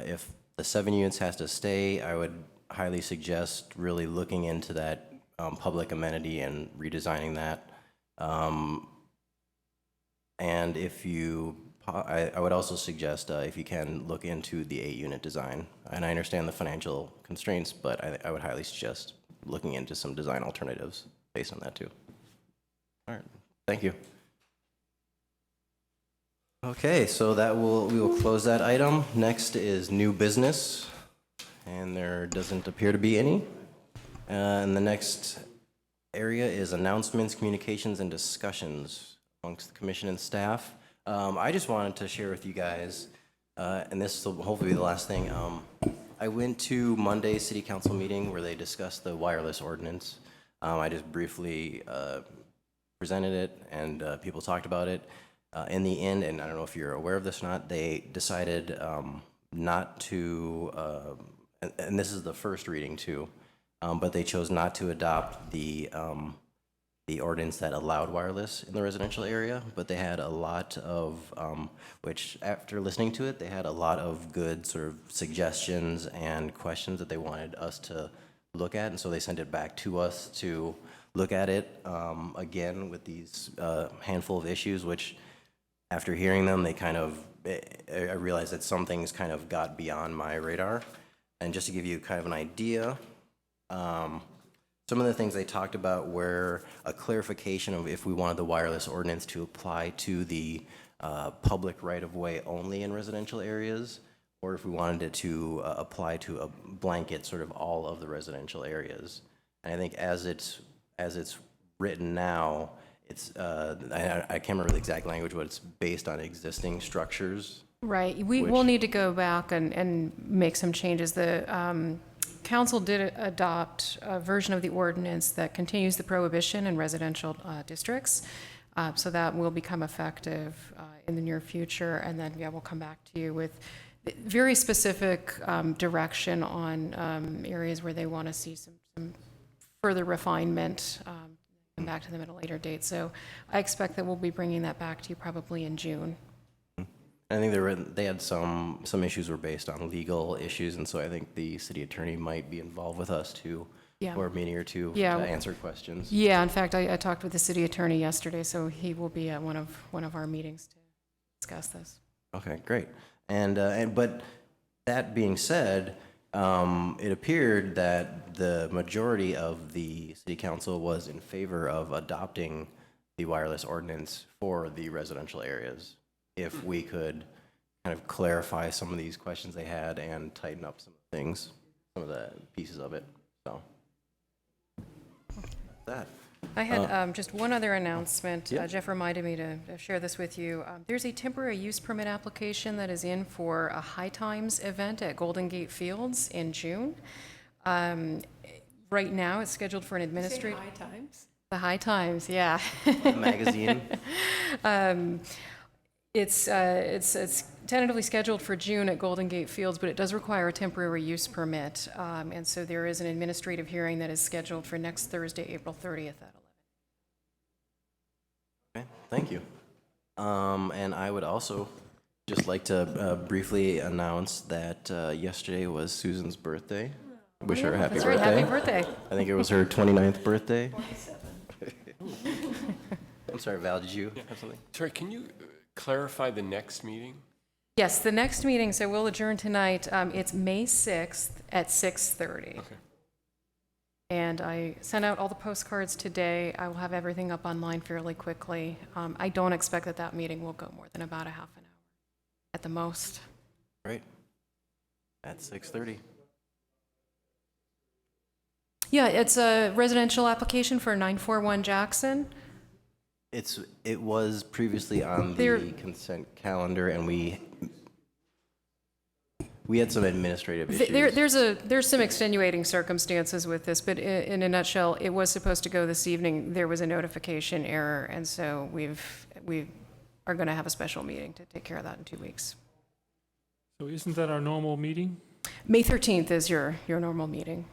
if the 7 units has to stay, I would highly suggest really looking into that public amenity and redesigning that. And if I would also suggest, if you can, look into the 8-unit design. And I understand the financial constraints, but I would highly suggest looking into some design alternatives based on that too. All right, thank you. Okay, so we will close that item. Next is new business, and there doesn't appear to be any. And the next area is announcements, communications, and discussions amongst the commission and staff. I just wanted to share with you guys, and this will hopefully be the last thing. I went to Monday's city council meeting where they discussed the wireless ordinance. I just briefly presented it, and people talked about it. In the end, and I don't know if you're aware of this or not, they decided not to, and this is the first reading too, but they chose not to adopt the ordinance that allowed wireless in the residential area, but they had a lot of, which after listening to it, they had a lot of good sort of suggestions and questions that they wanted us to look at, and so they sent it back to us to look at it again with these handful of issues, which after hearing them, they kind of, I realized that some things kind of got beyond my radar. And just to give you kind of an idea, some of the things they talked about were a clarification of if we wanted the wireless ordinance to apply to the public right-of-way only in residential areas, or if we wanted it to apply to a blanket sort of all of the residential areas. And I think as it's written now, it's I can't remember the exact language, but it's based on existing structures. Right. We'll need to go back and make some changes. The council did adopt a version of the ordinance that continues the prohibition in residential districts. So that will become effective in the near future. And then, we'll come back to you with very specific direction on areas where they want to see some further refinement. Come back to them at a later date. So I expect that we'll be bringing that back to you probably in June. I think they had some issues were based on legal issues, and so I think the city attorney might be involved with us too, for a meeting or two to answer questions. Yeah, in fact, I talked with the city attorney yesterday, so he will be at one of our meetings to discuss this. Okay, great. And but that being said, it appeared that the majority of the city council was in favor of adopting the wireless ordinance for the residential areas, if we could kind of clarify some of these questions they had and tighten up some things, some of the pieces of it. So that. I had just one other announcement. Jeff reminded me to share this with you. There's a temporary use permit application that is in for a High Times event at Golden Gate Fields in June. Right now, it's scheduled for an administrative. High Times? The High Times, yeah. Magazine. It's tentatively scheduled for June at Golden Gate Fields, but it does require a temporary use permit. And so there is an administrative hearing that is scheduled for next Thursday, April 30th at 11. Okay, thank you. And I would also just like to briefly announce that yesterday was Susan's birthday. Wish her a happy That's birthday. right, happy birthday. I think it was her 29th birthday. I'm sorry, Val, did you have something? Sorry, can you clarify the next meeting? Yes, the next meeting, so we'll adjourn tonight. It's May 6th at 6:30. Okay. And I sent out all the postcards today. I will have everything up online fairly quickly. I don't expect that that meeting will go more than about a half an hour at the most. Great. At 6:30. Yeah, it's a residential application for 941 Jackson. It was previously on There- the consent calendar, and we had some administrative issues. There's some extenuating circumstances with this, but in a nutshell, it was supposed to go this evening. There was a notification error, and so we are going to have a special meeting to take care of that in 2 weeks. So isn't that our normal meeting? May 13th is your normal meeting.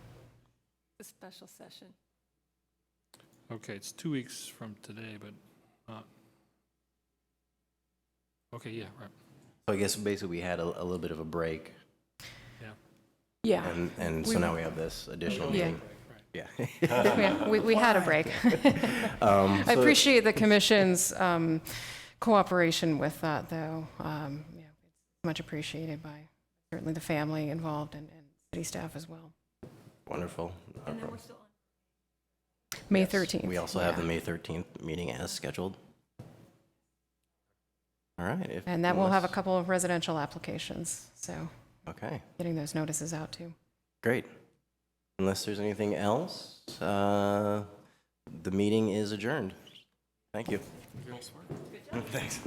A special session. Okay, it's 2 weeks from today, but not. Okay, yeah, right. So I guess basically we had a little bit of a break, Yeah. and so now we have this additional Yeah. meeting. Yeah. Yeah, we had a break. I So- appreciate the commission's cooperation with that, though. Yeah, it's much appreciated by certainly the family involved and city staff as well. Wonderful. And then we're still on. May Yes, 13th. We also have yeah. the May 13th meeting as scheduled. All right. And that will have a unless- couple of residential applications, so Okay, getting those notices out too. great. Unless there's anything else, the meeting is adjourned. Thank you. Nice work. Thanks.